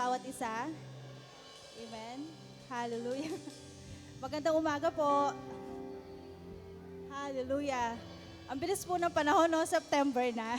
bawat isa. Amen. Hallelujah. Magandang umaga po. Hallelujah. Ang bilis po ng panahon, no? September na.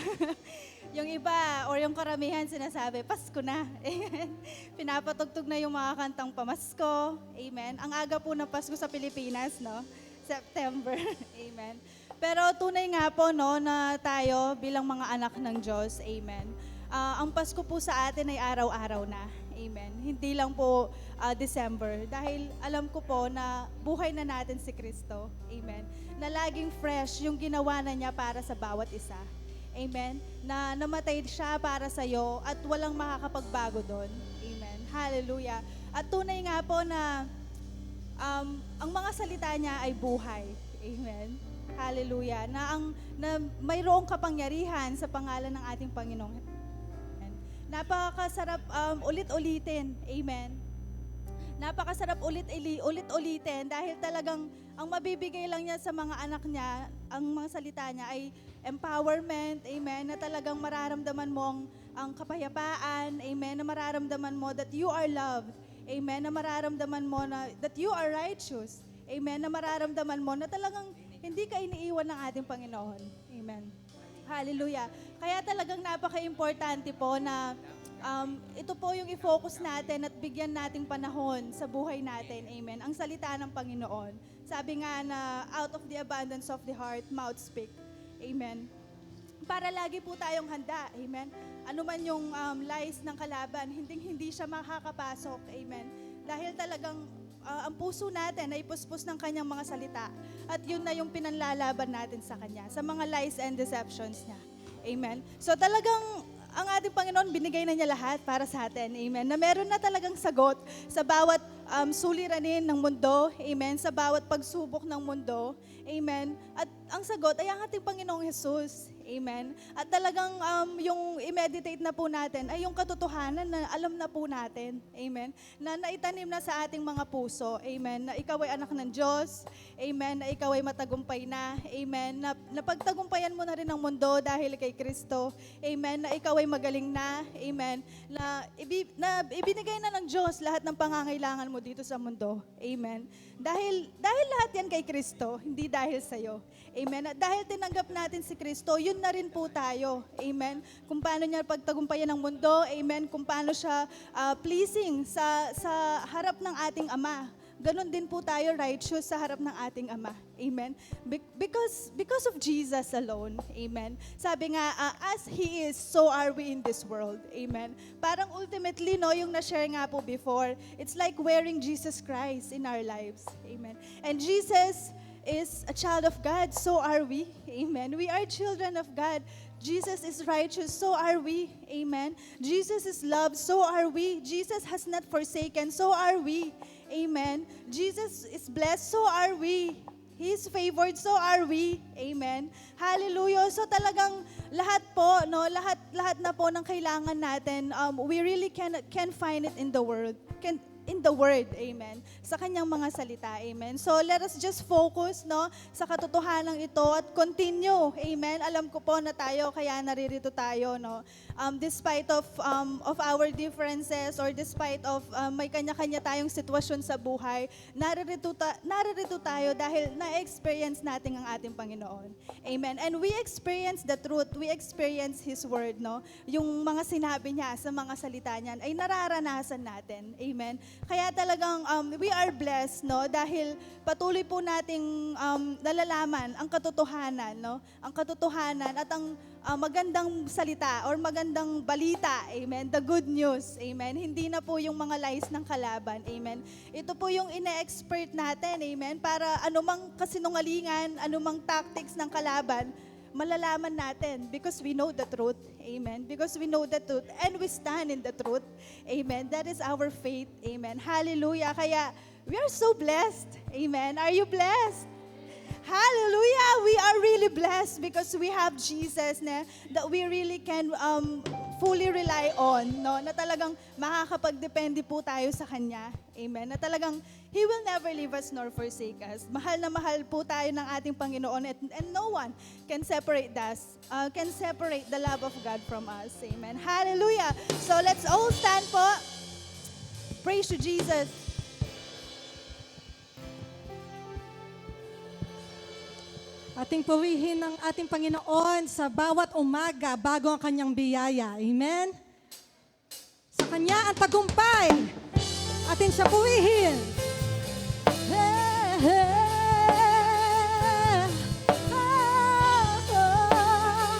Yung iba or yung karamihan sinasabi, Pasko na. Amen. Pinapatugtog na yung mga kantang pamasko. Amen. Ang aga po ng Pasko sa Pilipinas, no? September. Amen. Pero tunay nga po, no, na tayo bilang mga anak ng Diyos. Amen. Ang Pasko po sa atin ay araw-araw na. Amen. Hindi lang po December. Dahil alam ko po na buhay na natin si Kristo. Amen. Na laging fresh yung ginawa na niya para sa bawat isa. Amen. Na namatay siya para sa iyo at walang makakapagbago doon. Amen. Hallelujah. At tunay nga po na ang mga salita niya ay buhay. Amen. Hallelujah. Na mayroong kapangyarihan sa pangalan ng ating Panginoon. Napakasarap ulit-ulitin. Amen. Napakasarap ulit-ulitin dahil talagang ang mabibigay lang niya sa mga anak niya, ang mga salita niya ay empowerment. Amen. Na talagang mararamdaman mo ang kapayapaan. Amen. Na mararamdaman mo that you are loved. Amen. Na mararamdaman mo na that you are righteous. Amen. Na mararamdaman mo na talagang hindi ka iniiwan ng ating Panginoon. Amen. Hallelujah. Kaya talagang napaka-importante po na ito po yung i-focus natin at bigyan nating panahon sa buhay natin. Amen. Ang salita ng Panginoon. Sabi nga na out of the abundance of the heart, mouth speak. Amen. Para lagi po tayong handa. Amen. Ano man yung lies ng kalaban, hindi siya makakapasok. Amen. Dahil talagang ang puso natin ay puspos ng kanyang mga salita. At yun na yung pinanlalaban natin sa kanya, sa mga lies and deceptions niya. Amen. So talagang ang ating Panginoon, binigay na niya lahat para sa atin. Amen. Na meron na talagang sagot sa bawat suliranin ng mundo. Amen. Sa bawat pagsubok ng mundo. Amen. At ang sagot ay ang ating Panginoong Jesus. Amen. At talagang yung i-meditate na po natin ay yung katotohanan na alam na po natin. Amen. Na naitanim na sa ating mga puso. Amen. Na ikaw ay anak ng Diyos. Amen. Na ikaw ay matagumpay na. Amen. Na napagtagumpayan mo na rin ang mundo dahil kay Kristo. Amen. Na ikaw ay magaling na. Amen. Na ibinigay na ng Diyos lahat ng pangangailangan mo dito sa mundo. Amen. Dahil lahat yan kay Kristo, hindi dahil sa iyo. Amen. At dahil tinanggap natin si Kristo, yun na rin po tayo. Amen. Kung paano niya pagtagumpayan ng mundo. Amen. Kung paano siya pleasing sa harap ng ating Ama. Ganon din po tayo righteous sa harap ng ating Ama. Amen. Because of Jesus alone. Amen. Sabi nga, as He is, so are we in this world. Amen. Parang ultimately, no, yung na-share nga po before, it's like wearing Jesus Christ in our lives. Amen. And Jesus is a child of God, so are we. Amen. We are children of God. Jesus is righteous, so are we. Amen. Jesus is loved, so are we. Jesus has not forsaken, so are we. Amen. Jesus is blessed, so are we. He is favored, so are we. Amen. Hallelujah. So talagang lahat po, no, lahat na po ng kailangan natin, we really can find it in the world. In the Word, amen, sa kanyang mga salita, amen. So let us just focus, no, sa katotohanan ito at continue, amen. Alam ko po na tayo, kaya naririto tayo, no, despite of our differences or despite of may kanya-kanya tayong sitwasyon sa buhay, naririto tayo dahil na-experience natin ang ating Panginoon, amen. And we experience the truth, we experience His Word, no, yung mga sinabi niya sa mga salita niyan ay nararanasan natin, amen. Kaya talagang we are blessed, no, dahil patuloy po nating nalalaman ang katotohanan, no, ang katotohanan at ang magandang salita or magandang balita, amen, the good news, amen. Hindi na po yung mga lies ng kalaban, amen. Ito po yung ine-expert natin, amen, para anumang kasinungalingan, anumang tactics ng kalaban, malalaman natin because we know the truth. Amen. Because we know the truth and we stand in the truth. Amen. That is our faith. Amen. Hallelujah. Kaya we are so blessed. Amen. Are you blessed? Hallelujah. We are really blessed because we have Jesus na that we really can fully rely on, no? Na talagang makakapagdepende po tayo sa Kanya. Amen. Na talagang He will never leave us nor forsake us. Mahal na mahal po tayo ng ating Panginoon and no one can separate us, can separate the love of God from us. Amen. Hallelujah. So let's all stand po. Praise you, Jesus. Ating purihin ang ating Panginoon sa bawat umaga bago ang kanyang biyaya. Amen? Sa kanya ang tagumpay. Atin siya purihin. Hey, hey, ah, ah.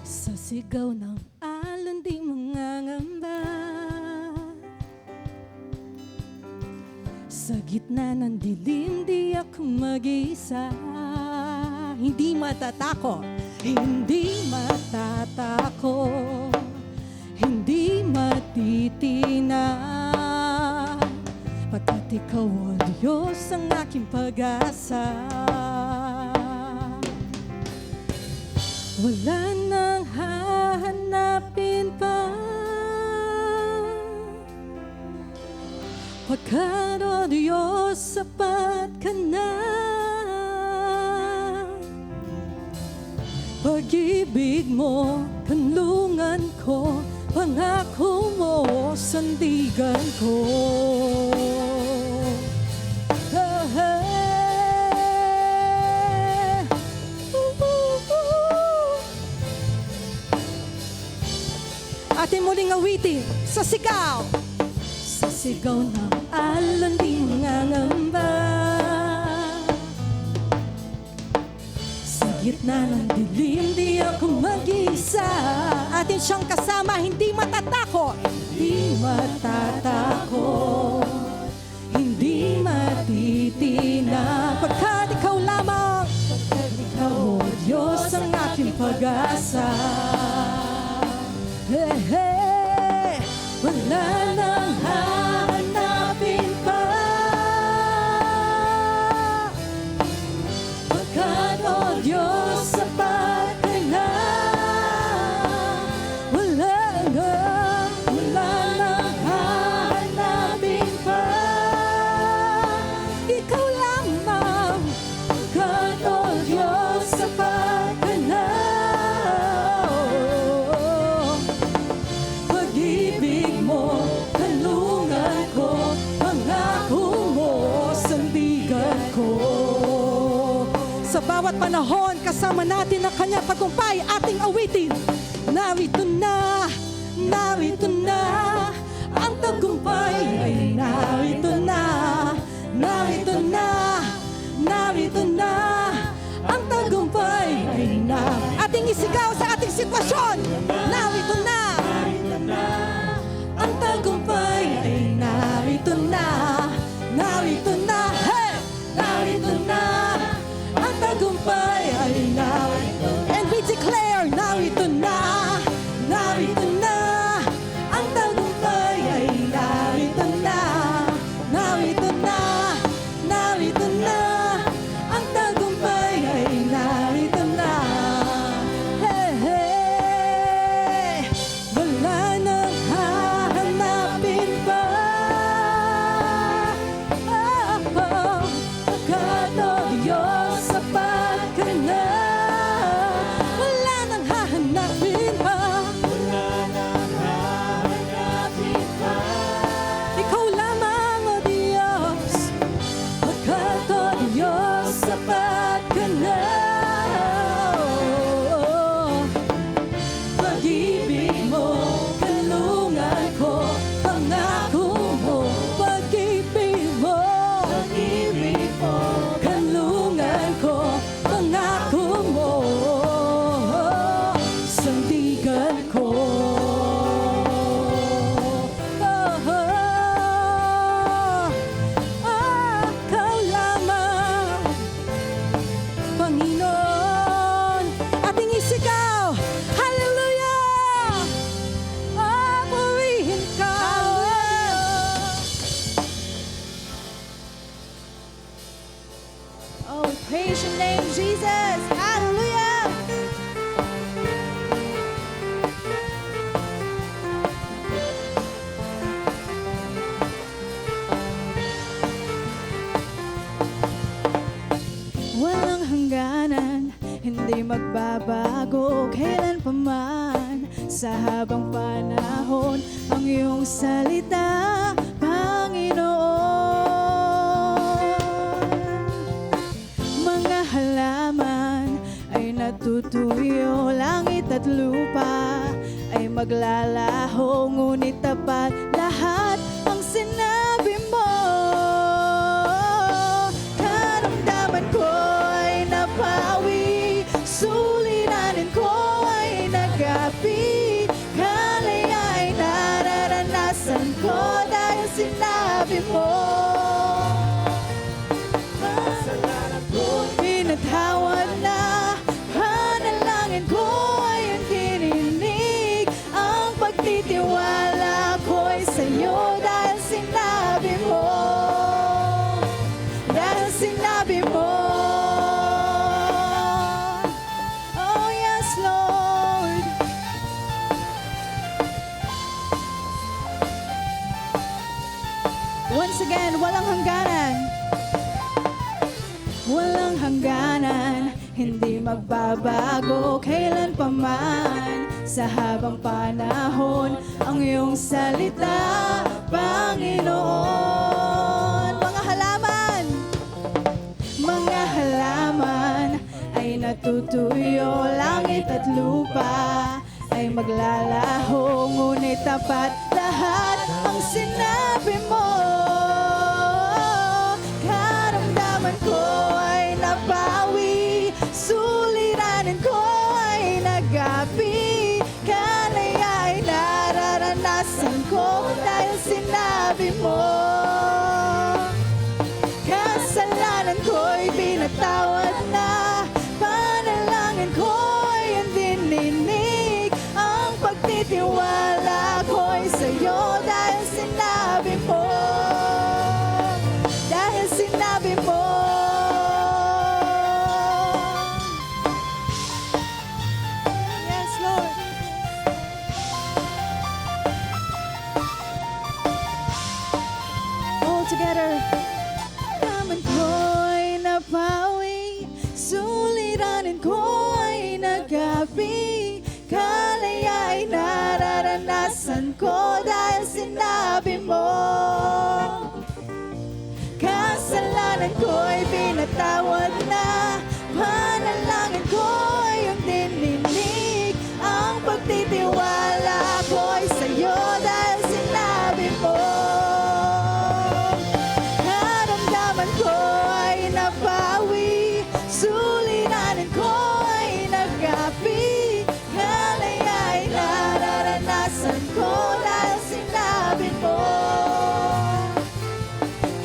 Sa sigaw ng alon di mangangamba, sa gitna ng dilim, di ako mag-isa. Hindi matatakot, hindi matatakot, hindi matitina. Pagkat ikaw, O Diyos, ang aking pag-asa. Wala nang hahanapin pa, pagkat, O Diyos, sapat ka na. Pag-ibig mo, kanlungan ko, pangako mo, sandigan ko. Ah, ah. Ating muling awitin sa sigaw. Sa sigaw ng alon di mangangamba, sa gitna ng dilim di ako mag-isa. Atin siyang kasama, hindi matatakot, hindi matatakot, hindi matitina. Pagkat ikaw lamang, pagkat ikaw, O Diyos, ang aking pag-asa. Hey, hey, wala nang hahanapin pa, pagkat, O Diyos, sapat ka na. Wala nang hahanapin pa, ikaw lamang, pagkat, O Diyos, sapat ka na. Pag-ibig mo, kanlungan ko, pangako mo, sandigan ko. Sa bawat panahon, kasama natin ang kanyang tagumpay, ating awitin. Narito na, narito na, ang tagumpay ay narito na. Narito na, narito na, ang tagumpay ay narito. Ating isigaw sa ating sitwasyon. Narito na, ang tagumpay ay narito na. Narito na, hey! Narito na, ang tagumpay ay narito. And we declare, narito na, narito na, ang tagumpay ay narito na. Narito na, narito na, ang tagumpay ay narito na. Hey, hey, wala nang hahanapin pa, pagkat, O Diyos, sapat ka na. Wala nang hahanapin pa, ikaw lamang, O Diyos, pagkat, O Diyos, sapat ka na. Pag-ibig mo, kanlungan ko, pangako mo. Pag-ibig mo, kanlungan ko, pangako mo, sandigan ko. Ikaw lamang, Panginoon, ating isigaw. Hallelujah! Purihin ka. Oh, praise your name, Jesus. Hallelujah. Walang hangganan, hindi magbabago kailan pa man. sa habang panahon ang iyong salita, Panginoon. Mga halaman ay natutuyo, langit at lupa ay maglalaho, ngunit tapat lahat ang sinabi mo. Karamdaman ko ay napawi, suliranin ko ay nagapi, kalaya ay nararanasan ko dahil sinabi mo. Kasalanan ko'y pinatawad na, panalangin ko ay ang dininig, ang pagtitiwala ko'y sa'yo dahil sinabi mo. Dahil sinabi mo. Oh yes, Lord. Once again, walang hangganan. Walang hangganan, hindi magbabago kailan pa man. Sa habang panahon, ang iyong salita, Panginoon. Mga halaman ay natutuyo, langit at lupa ay maglalaho, ngunit tapat lahat ang sinabi mo. Karamdaman ko ay napawi, suliranin ko ay nagapi, kalaya ay nararanasan ko dahil sinabi mo. Kasalanan ko'y pinatawad na, panalangin ko ay ang dininig, ang pagtitiwala ko'y sa'yo dahil sinabi mo. Dahil sinabi mo. Yes, Lord. All together. Naman ko'y napawi, suliranin ko ay nagapi, kalaya ay nararanasan ko dahil sinabi mo. Kasalanan ko'y pinatawad na, panalangin ko ay ang dininig, ang pagtitiwala ko'y sa'yo dahil sinabi mo. Karamdaman ko ay napawi, suliranin ko ay nagapi, kalaya ay nararanasan ko dahil sinabi mo.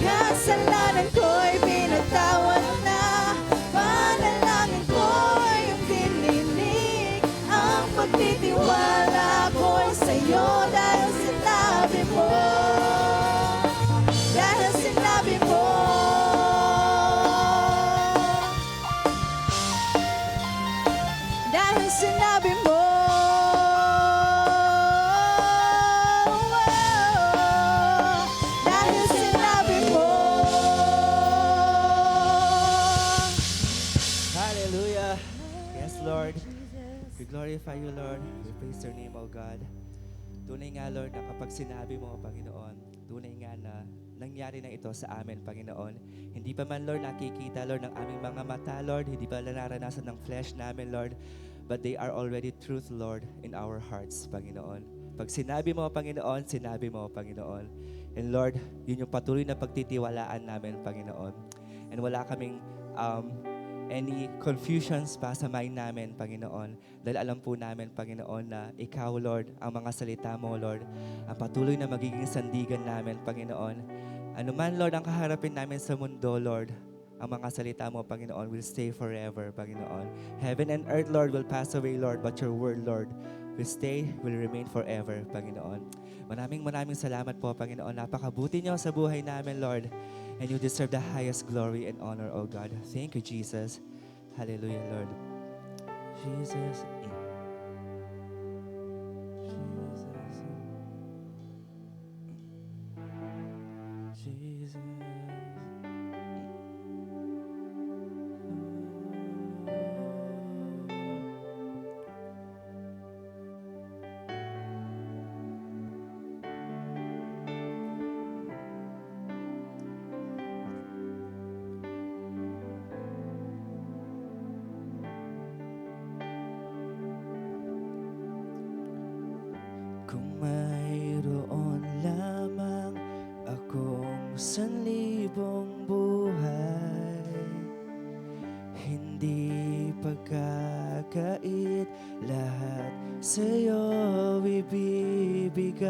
Kasalanan ko'y pinatawad na, panalangin ko ay ang dininig, ang pagtitiwala ko'y sa'yo dahil sinabi mo. Dahil sinabi mo. Dahil sinabi mo. Dahil sinabi mo. Hallelujah. Yes, Lord. We glorify you, Lord. We praise your name, O God. Tunay nga, Lord, na kapag sinabi mo, Panginoon, tunay nga na nangyari na ito sa amin, Panginoon. Hindi pa man, Lord, nakikita, Lord, ng aming mga mata, Lord. Hindi pa naranasan ng flesh namin, Lord. But they are already truth, Lord, in our hearts, Panginoon. Pag sinabi mo, Panginoon, sinabi mo, Panginoon. And Lord, yun yung patuloy na pagtitiwalaan namin, Panginoon. And wala kaming any confusions pa sa mind namin, Panginoon. Dahil alam po namin, Panginoon, na Ikaw, Lord, ang mga salita mo, Lord, ang patuloy na magiging sandigan namin, Panginoon. Ano man, Lord, ang kaharapin namin sa mundo, Lord, ang mga salita mo, Panginoon, will stay forever, Panginoon. Heaven and earth, Lord, will pass away, Lord, but your word, Lord, will stay, will remain forever, Panginoon. Maraming salamat po, Panginoon. Napakabuti niyo sa buhay namin, Lord. And you deserve the highest glory and honor, O God. Thank you, Jesus. Hallelujah, Lord. Jesus. Jesus. Kung mayroon lamang akong 1,000 buhay, hindi pagkakait, lahat sa'yo ibibigay.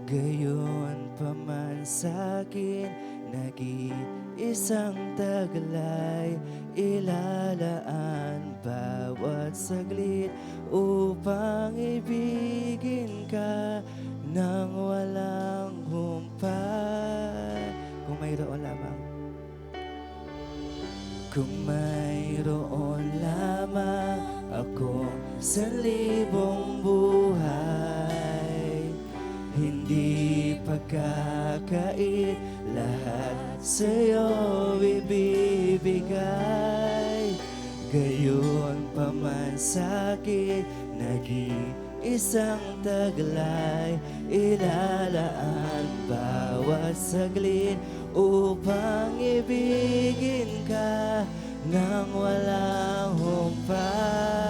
Gayon pa man sa'kin, nag-iisang taglay, ilalaan bawat saglit upang ibigin ka nang walang humpay. Kung mayroon lamang, kung mayroon lamang akong 1,000 buhay, hindi pagkakait, lahat sa'yo ibibigay. Gayon pa man sa'kin, nag-iisang taglay, ilalaan bawat saglit upang ibigin ka nang walang humpay.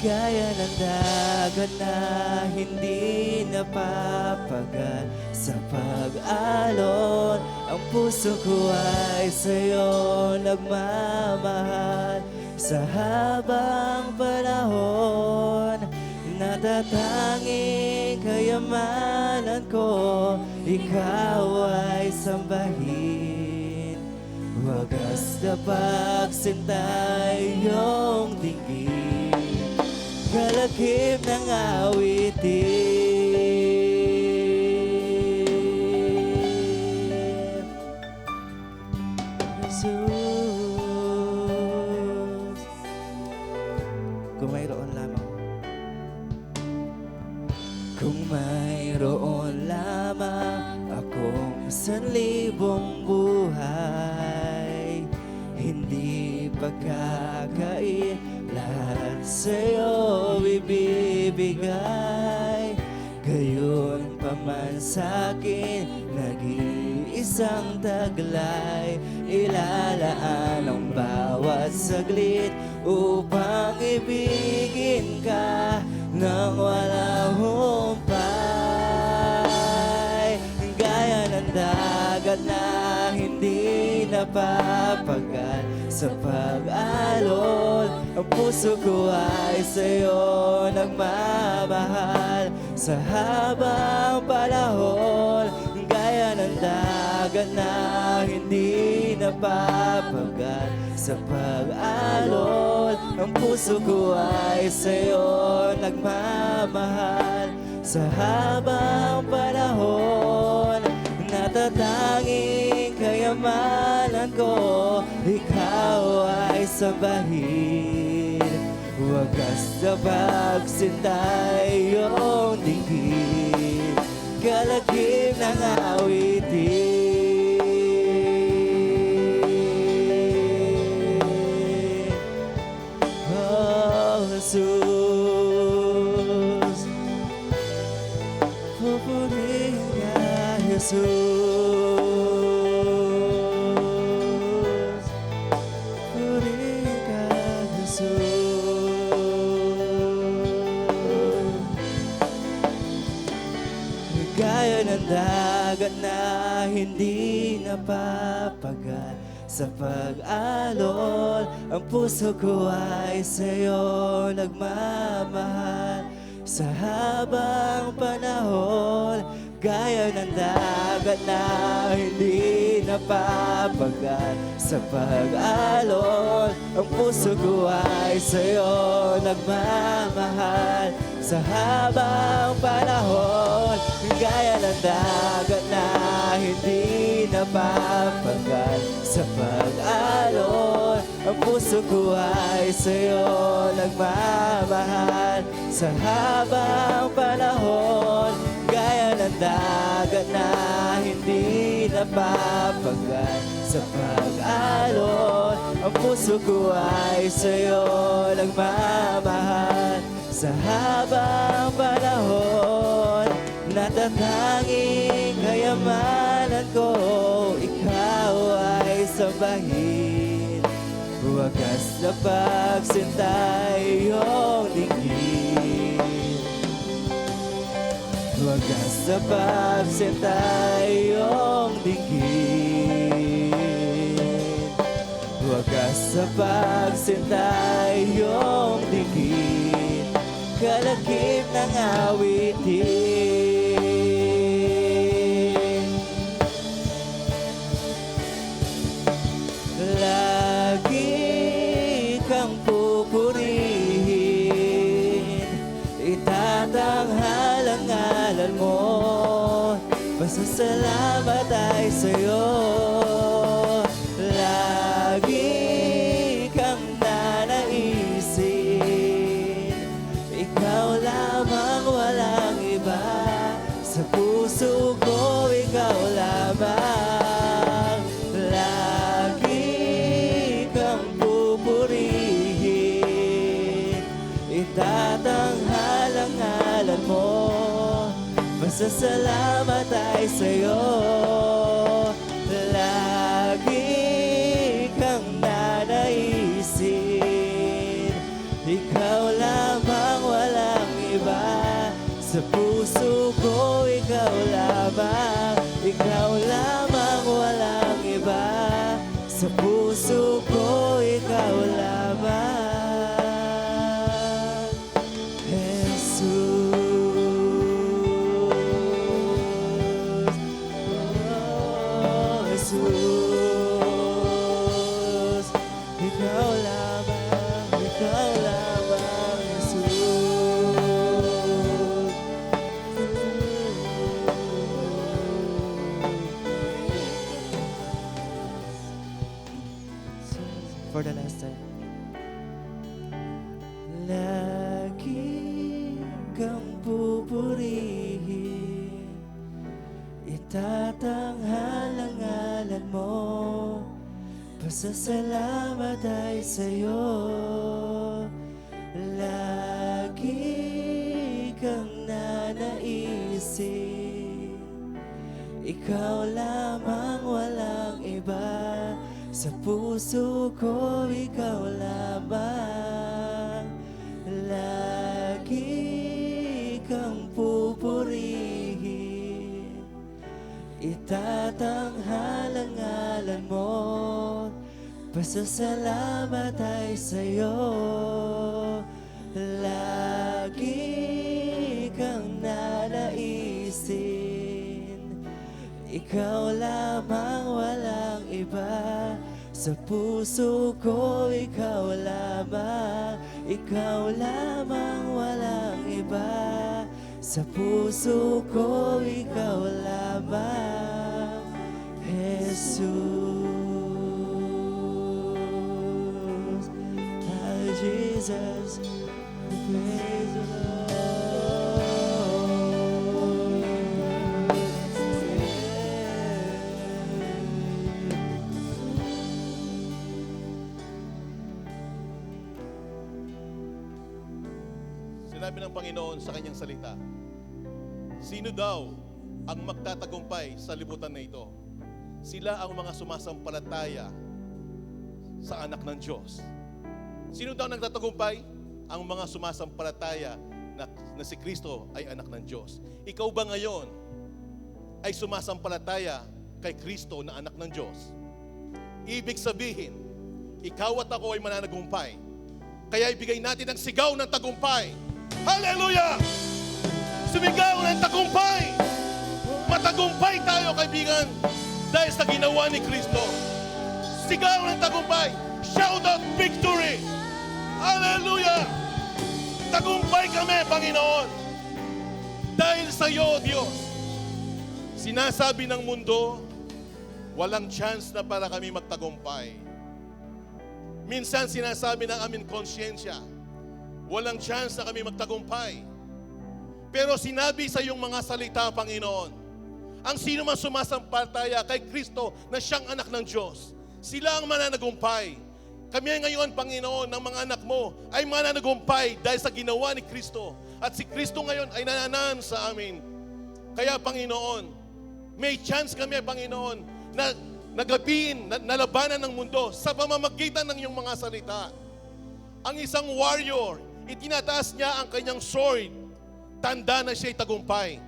Gaya ng dagat na hindi napapagal sa pag-alon, ang puso ko ay sa'yo nagmamahal. Sa habang panahon, natatanging kayamanan ko, ikaw ay sambahin. Wagas na pagsintay iyong dinggin, kalakip ng awitin. Jesus, kung mayroon lamang, kung mayroon lamang akong 1,000 buhay, hindi pagkakait, lahat sa'yo ibibigay. Gayon pa man sa'kin, nag-iisang taglay, ilalaan ang bawat saglit upang ibigin ka nang walang humpay. Gaya ng dagat na hindi napapagal sa pag-alon, ang puso ko ay sa'yo nagmamahal. Sa habang panahon, gaya ng dagat na hindi napapagal sa pag-alon, ang puso ko ay sa'yo nagmamahal. Sa habang panahon, natatanging kayamanan ko, ikaw ay sambahin. Wagas na pagsintay iyong dinggin, kalakip ng awitin. Oh, Jesus, pupurihin ka, Jesus. Purihin ka, Jesus. Gaya ng dagat na hindi napapagal sa pag-alon, ang puso ko ay sa'yo nagmamahal. Sa habang panahon, gaya ng dagat na hindi napapagal sa pag-alon, ang puso ko ay sa'yo nagmamahal. Sa habang panahon, gaya ng dagat na hindi napapagal sa pag-alon, ang puso ko ay sa'yo nagmamahal. Sa habang panahon, gaya ng dagat na hindi napapagal sa pag-alon, ang puso ko ay sa'yo nagmamahal. Sa habang panahon, natatanging kayamanan ko, ikaw ay sambahin. Wagas na pagsinta iyong dinggin. Wagas na pagsinta iyong dinggin. Wagas na pagsinta iyong dinggin. Kalakip ng awitin. Lagi kang pupurihin, itatanghala ang ngalan mo. Pasasalamat ay sa'yo. Lagi kang nanaisin, ikaw lamang, walang iba. Sa puso ko, ikaw lamang. Lagi kang pupurihin, itatanghal ang ngalan mo. Masasalamat ay sa'yo. Lagi kang nanaisin, ikaw lamang, walang iba. Sa puso ko, ikaw lamang. Ikaw lamang, walang iba. Sa puso ko, ikaw lamang. Jesus. Oh, Jesus. Ikaw lamang, ikaw lamang, Jesus. For the last time. Lagi kang pupurihin, itatanghal ang ngalan mo. Pasasalamat ay sa'yo. Lagi kang nanaisin, ikaw lamang, walang iba. Sa puso ko, ikaw lamang. Lagi kang pupurihin, itatanghal ang ngalan mo. Pasasalamat ay sa'yo. Lagi kang nanaisin, ikaw lamang, walang iba. Sa puso ko, ikaw lamang. Ikaw lamang, walang iba. Sa puso ko, ikaw lamang, Jesus. Ah, Jesus, we praise the Lord. Sinabi ng Panginoon sa kanyang salita, sino daw ang magtatagumpay sa libutan na ito? Sila ang mga sumasampalataya sa anak ng Diyos. Sino daw nagtatagumpay? Ang mga sumasampalataya na si Kristo ay anak ng Diyos. Ikaw ba ngayon ay sumasampalataya kay Kristo na anak ng Diyos? Ibig sabihin, ikaw at ako ay mananagumpay. Kaya ibigay natin ang sigaw ng tagumpay. Hallelujah! Sumigaw ng tagumpay! Matagumpay tayo, kaibigan, dahil sa ginawa ni Kristo. Sigaw ng tagumpay! Shout out victory! Hallelujah! Tagumpay kami, Panginoon! Dahil sa iyo, Diyos. Sinasabi ng mundo, walang chance na para kami magtagumpay. Minsan sinasabi ng aming konsyensya, walang chance na kami magtagumpay. Pero sinabi sa iyong mga salita, Panginoon, ang sino man sumasampalataya kay Kristo na siyang anak ng Diyos, sila ang mananagumpay. Kami ngayon, Panginoon, ng mga anak mo ay mananagumpay dahil sa ginawa ni Kristo. At si Kristo ngayon ay nananan sa amin. Kaya, Panginoon, may chance kami, Panginoon, na nagabiin, nalabanan ng mundo sa pamamagitan ng iyong mga salita. Ang isang warrior, itinataas niya ang kanyang sword, tanda na siya'y tagumpay.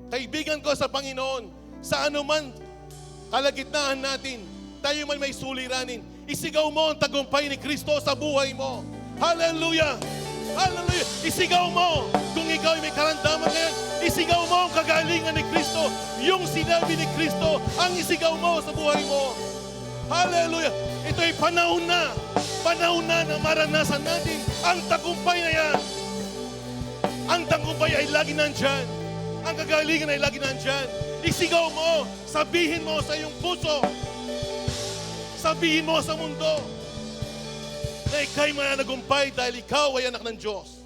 Kaibigan ko sa Panginoon, sa anuman kalagitnaan natin, tayo man may suliranin, isigaw mo ang tagumpay ni Kristo sa buhay mo. Hallelujah! Hallelujah! Isigaw mo! Kung ikaw ay may karamdaman ngayon, isigaw mo ang kagalingan ni Kristo. Yung sinabi ni Kristo, ang isigaw mo sa buhay mo. Hallelujah! Ito ay panahon na na maranasan natin ang tagumpay na yan. Ang tagumpay ay lagi nandyan. Ang kagalingan ay lagi nandyan. Isigaw mo, sabihin mo sa iyong puso, sabihin mo sa mundo, na ikaw'y mananagumpay dahil ikaw ay anak ng Diyos.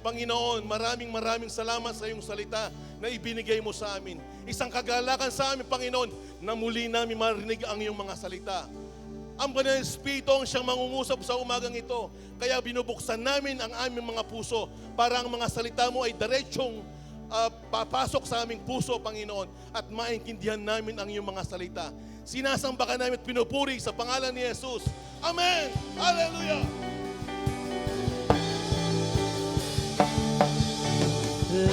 Panginoon, maraming salamat sa iyong salita na ibinigay mo sa amin. Isang kagalakan sa amin, Panginoon, na muli namin marinig ang iyong mga salita. Ang Banal na Espiritu ang siyang mangungusap sa umagang ito. Kaya binubuksan namin ang aming mga puso para ang mga salita mo ay diretsong papasok sa aming puso, Panginoon, at maintindihan namin ang iyong mga salita. Sinasamba ka namin at pinupuri sa pangalan ni Jesus. Amen! Hallelujah!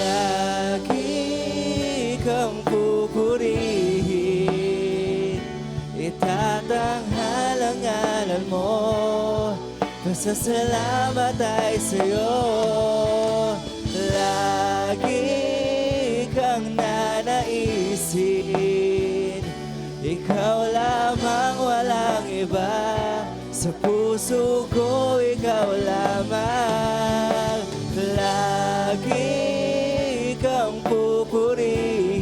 Lagi kang pupurihin, itatanghal ang ngalan mo, pasasalamat ay sa'yo. Lagi kang nanaisin, ikaw lamang, walang iba. Sa puso ko, ikaw lamang. Lagi kang pupurihin,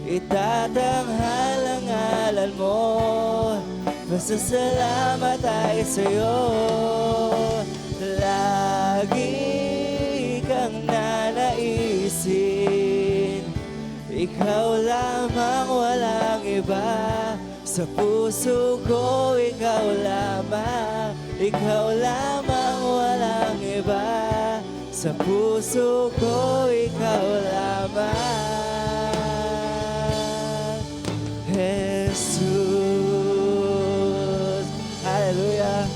itatanghal ang ngalan mo, pasasalamat ay sa'yo. Lagi kang nanaisin, ikaw lamang, walang iba. Sa puso ko, ikaw lamang, ikaw lamang, walang iba. Sa puso ko, ikaw lamang, Jesus. Hallelujah.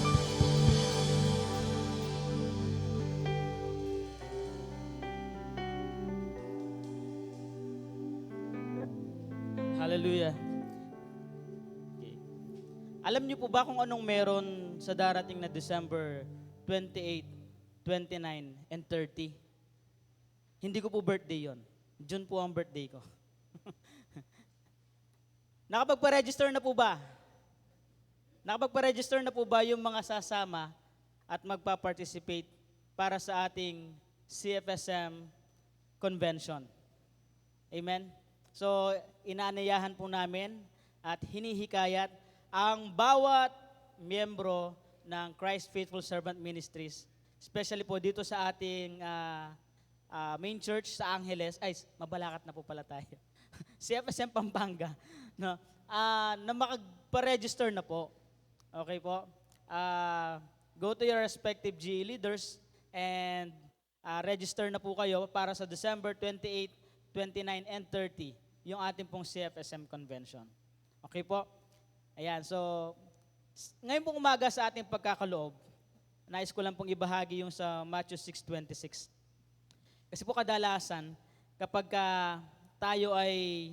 Hallelujah. Okay. Alam niyo po ba kung anong meron sa darating na December 28, 29, and 30? Hindi ko po birthday yon. June po ang birthday ko. Nakapagpa-register na po ba? Nakapagpa-register na po ba yung mga sasama at magpa-participate para sa ating CFSM convention? Amen? So, inaanayahan po namin at hinihikayat ang bawat miyembro ng Christ Faithful Servant Ministries, especially po dito sa ating main church sa Angeles, ay mabalakat na po pala tayo, CFSM Pampanga, no? Na makagpa-register na po. Okay po? Go to your respective GE leaders and register na po kayo para sa December 28, 29, and 30, yung ating pong CFSM convention. Okay po? Ayan, so, ngayon pong umaga sa ating pagkakaloob, nais ko lang pong ibahagi yung sa Matthew 6:26. Kasi po kadalasan, kapag tayo ay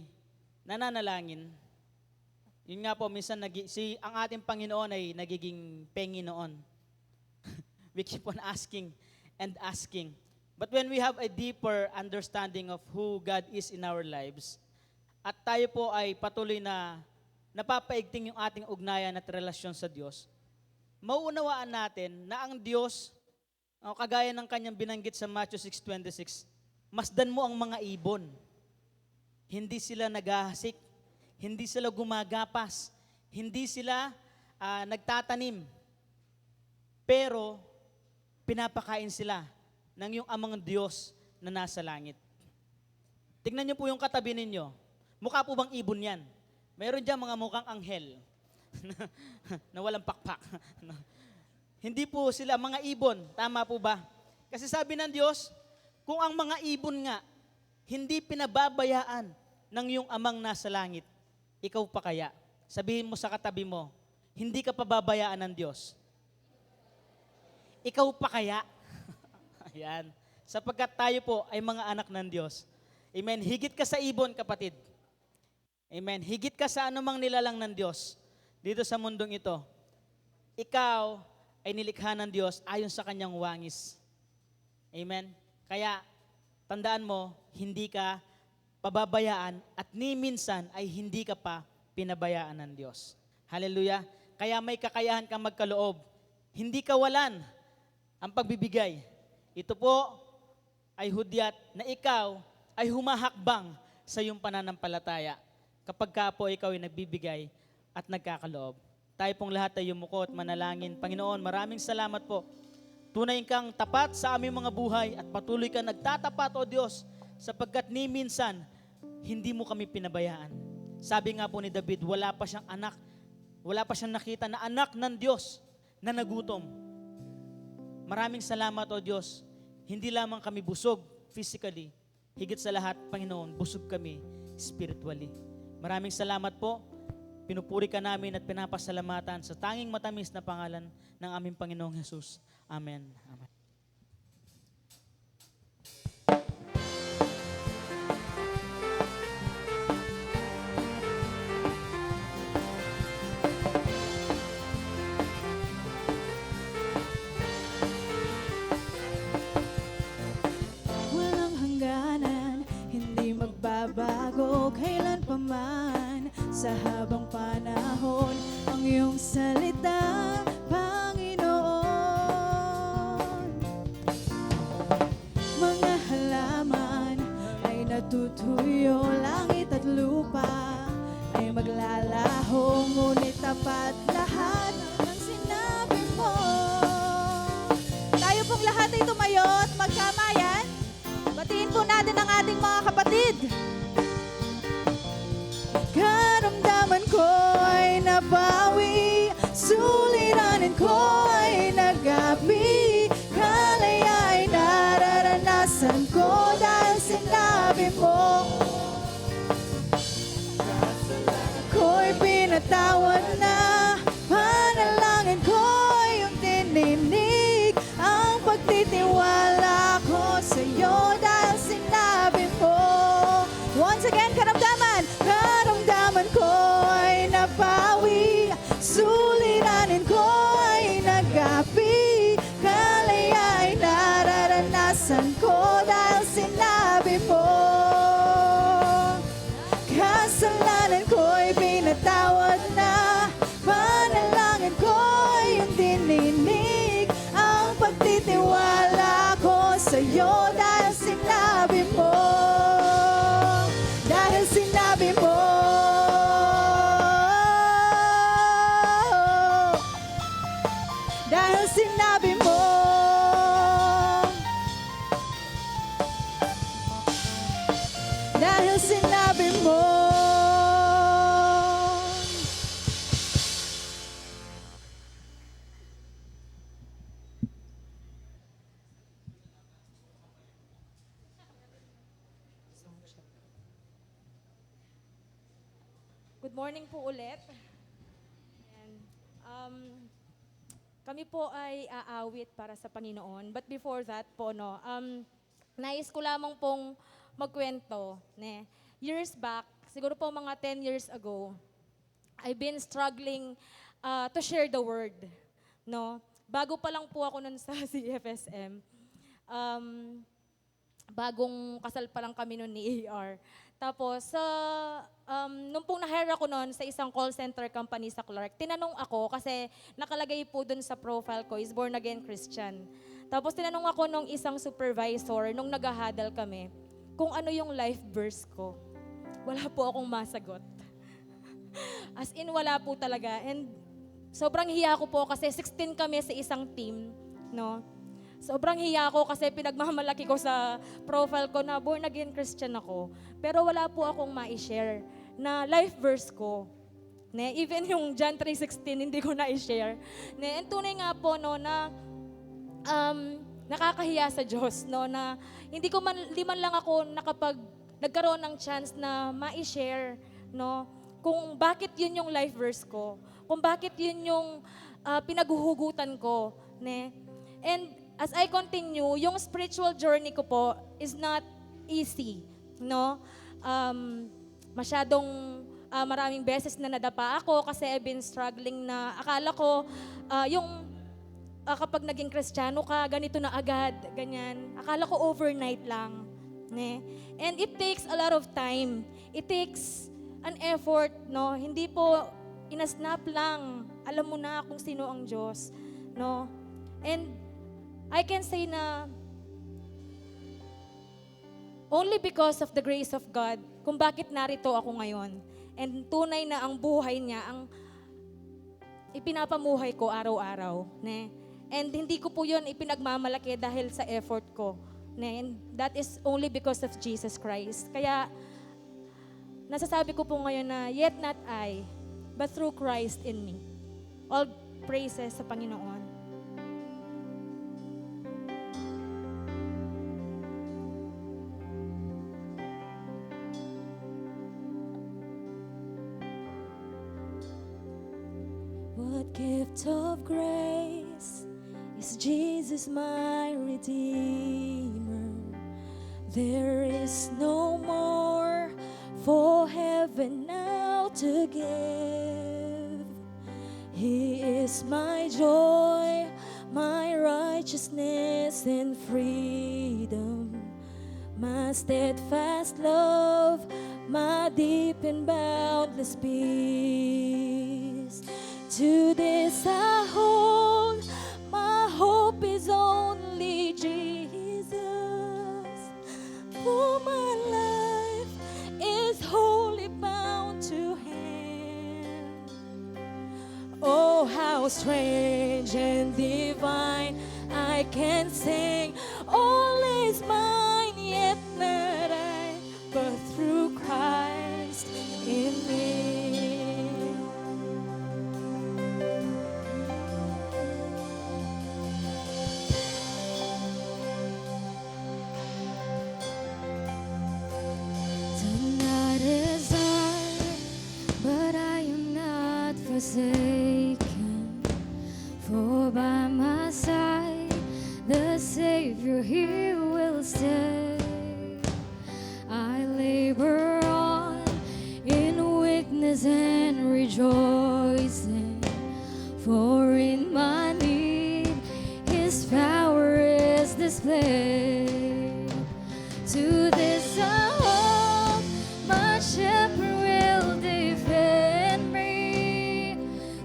nananalangin, yun nga po, minsan ang ating Panginoon ay nagiging Panginoon. We keep on asking and asking. But when we have a deeper understanding of who God is in our lives, at tayo po ay patuloy na napapaigting yung ating ugnayan at relasyon sa Diyos, mauunawaan natin na ang Diyos, kagaya ng kanyang binanggit sa Matthew 6:26, masdan mo ang mga ibon. Hindi sila naghahasik, hindi sila gumagapas, hindi sila nagtatanim, pero pinapakain sila ng iyong amang Diyos na nasa langit. Tingnan niyo po yung katabi ninyo. Mukha po bang ibon yan? Meron dyan mga mukhang anghel na walang pakpak. Hindi po sila mga ibon. Tama po ba? Kasi sabi ng Diyos, kung ang mga ibon nga, hindi pinababayaan ng iyong amang nasa langit, ikaw pa kaya? Sabihin mo sa katabi mo, hindi ka pababayaan ng Diyos. Ikaw pa kaya? Ayan. Sapagkat tayo po ay mga anak ng Diyos. Amen. Higit ka sa ibon, kapatid. Amen. Higit ka sa anumang nilalang ng Diyos dito sa mundong ito. Ikaw ay nilikha ng Diyos ayon sa kanyang wangis. Amen. Kaya, tandaan mo, hindi ka pababayaan at ni minsan ay hindi ka pa pinabayaan ng Diyos. Hallelujah. Kaya may kakayahan kang magkaloob. Hindi kawalan ang pagbibigay. Ito po ay hudyat na ikaw ay humahakbang sa iyong pananampalataya kapag ka po ikaw ay nagbibigay at nagkakaloob. Tayo pong lahat ay yumuko at manalangin. Panginoon, maraming salamat po. Tunay kang tapat sa aming mga buhay at patuloy kang nagtatapat, O Diyos, sapagkat ni minsan, hindi mo kami pinabayaan. Sabi nga po ni David, wala pa siyang anak, wala pa siyang nakita na anak ng Diyos na nagutom. Maraming salamat, O Diyos. Hindi lamang kami busog physically, higit sa lahat, Panginoon, busog kami spiritually. Maraming salamat po. Pinupuri ka namin at pinapasalamatan sa tanging matamis na pangalan ng aming Panginoong Jesus. Amen. Amen. Walang hangganan, hindi magbabago kailan pa man. Sa habang panahon, ang iyong salita, Panginoon. Mga halaman ay natutuyo, langit at lupa ay maglalaho, ngunit tapat lahat ng sinabi mo. Tayo pong lahat ay tumayo at magkamayan. Batiin po natin ang ating mga kapatid. Karamdaman ko ay nabawi, suliranin ko ay nagabi, kalaya ay nararanasan ko dahil sinabi mo. Ako'y pinatawad na, panalangin ko yung tininig, ang pagtitiwala ko sa'yo dahil sinabi mo. Once again, karamdaman ko ay napawi, suliranin ko ay nagapi, kalaya ay nararanasan ko dahil sinabi mo. Kasalanan ko'y pinatawad na, panalangin ko ay yung dininig, ang pagtitiwala ko sa'yo dahil sinabi mo. Dahil sinabi mo. Dahil sinabi mo. Dahil sinabi mo. Good morning po ulit. And, kami po ay aawit para sa Panginoon. But before that po, no, nais ko lamang pong magkwento. Ne? Years back, siguro po mga 10 years ago, I've been struggling to share the word. No? Bago pa lang po ako nun sa CFSM, bagong kasal pa lang kami nun ni AR. Tapos, nung pong na-hire ako noon sa isang call center company sa Clark, tinanong ako kasi nakalagay po dun sa profile ko, is born again Christian. Tapos tinanong ako nung isang supervisor, nung nag-huddle kami, kung ano yung life verse ko. Wala po akong masagot. As in, wala po talaga. And sobrang hiya ko po kasi 16 kami sa isang team, no? Sobrang hiya ko kasi pinagmamalaki ko sa profile ko na born again Christian ako. Pero wala po akong ma-share na life verse ko. Ne, even yung John 3:16 hindi ko na-share. Ne, and tunay nga po no na nakakahiya sa Diyos no na hindi man lang ako nagkaroon ng chance na ma-share no kung bakit yun yung life verse ko, kung bakit yun yung pinaguhugutan ko. Ne? And as I continue, yung spiritual journey ko po is not easy. No? Masyadong maraming beses na nadapa ako kasi I've been struggling na akala ko kapag naging Kristiyano ka, ganito na agad, ganyan. Akala ko overnight lang. Ne? And it takes a lot of time. It takes an effort, no? Hindi po inasnap lang. Alam mo na kung sino ang Diyos, no? And I can say na only because of the grace of God, kung bakit narito ako ngayon. And tunay na ang buhay niya, ang ipinapamuhay ko araw-araw. Ne? And hindi ko po yun ipinagmamalaki dahil sa effort ko. Ne? And that is only because of Jesus Christ. Kaya, nasasabi ko po ngayon na, yet not I, but through Christ in me. All praises sa Panginoon. What gift of grace is Jesus my Redeemer? There is no more for heaven now to give. He is my joy, my righteousness and freedom, my steadfast love, my deep and boundless peace. To this I hold, my hope is only Jesus. For my life is wholly bound to Him. Oh, how strange and divine, I can sing, all is mine, yet not I, but through Christ in me. But I am not forsaken, for by my side the Savior He will stay. I labor on in weakness and rejoicing, for in my need His power is displayed. To this I hope, my shepherd will defend me.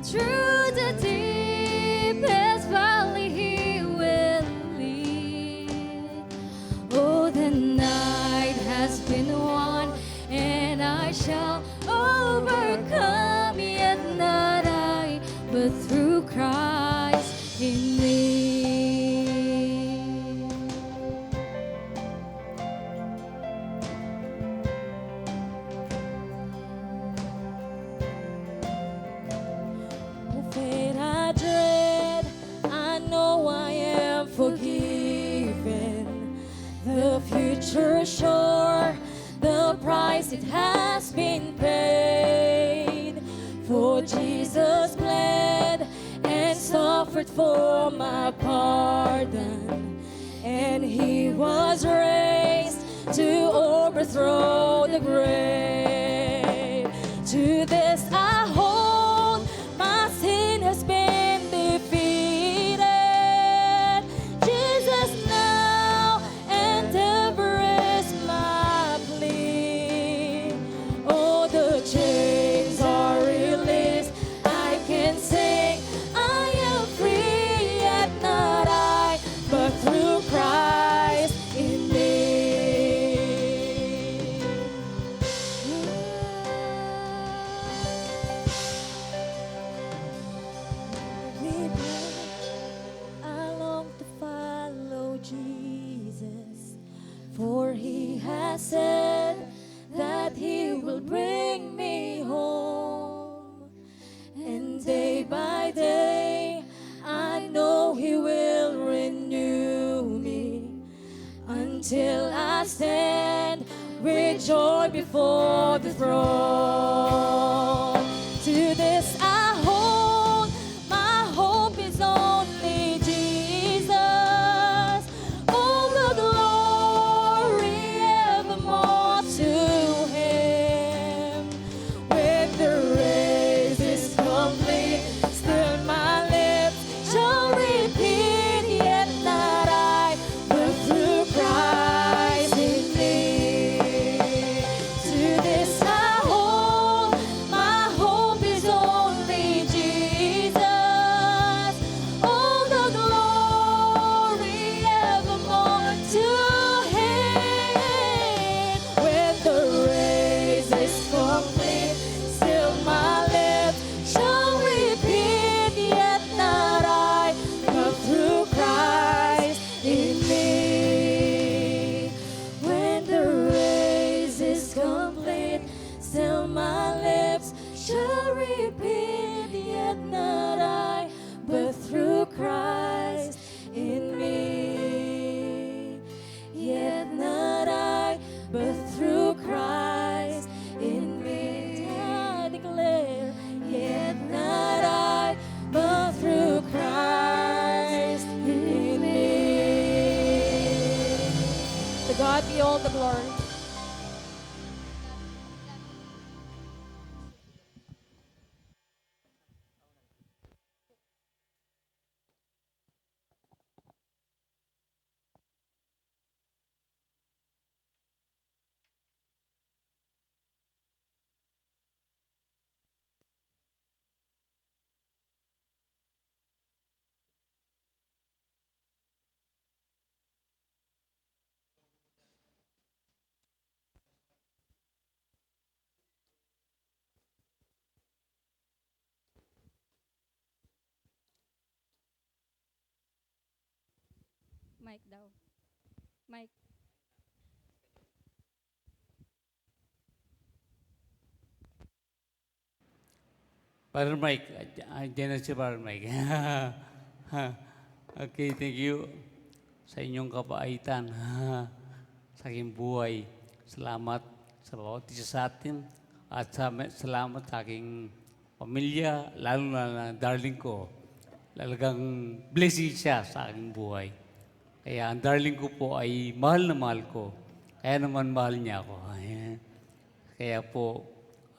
Through the deepest valley He will lead. Oh, the night has been won, and I shall overcome, yet not I, but through Christ in me. Fate I dread, I know I am forgiven. The future sure, the price it has been paid. For Jesus bled and suffered for my pardon, and He was raised to overthrow the grave. To this I hold, my sin has been defeated. Jesus now and ever is my plea. Oh, the chains are released, I can sing, I am free, yet not I, but through Christ in me. I long to follow Jesus, for He has said that He will bring me home. And day by day, I know He will renew me until I stand with joy before the throne. God be all the glory. Mike daw. Mike. Brother Mike, dyan na si Brother Mike. Okay, thank you sa inyong kabaitan sa aking buhay. Salamat sa bawat isa sa atin at salamat sa aking pamilya, lalo na darling ko. Talagang blessing siya sa aking buhay. Kaya ang darling ko po ay mahal na mahal ko. Kaya naman mahal niya ako. Kaya po,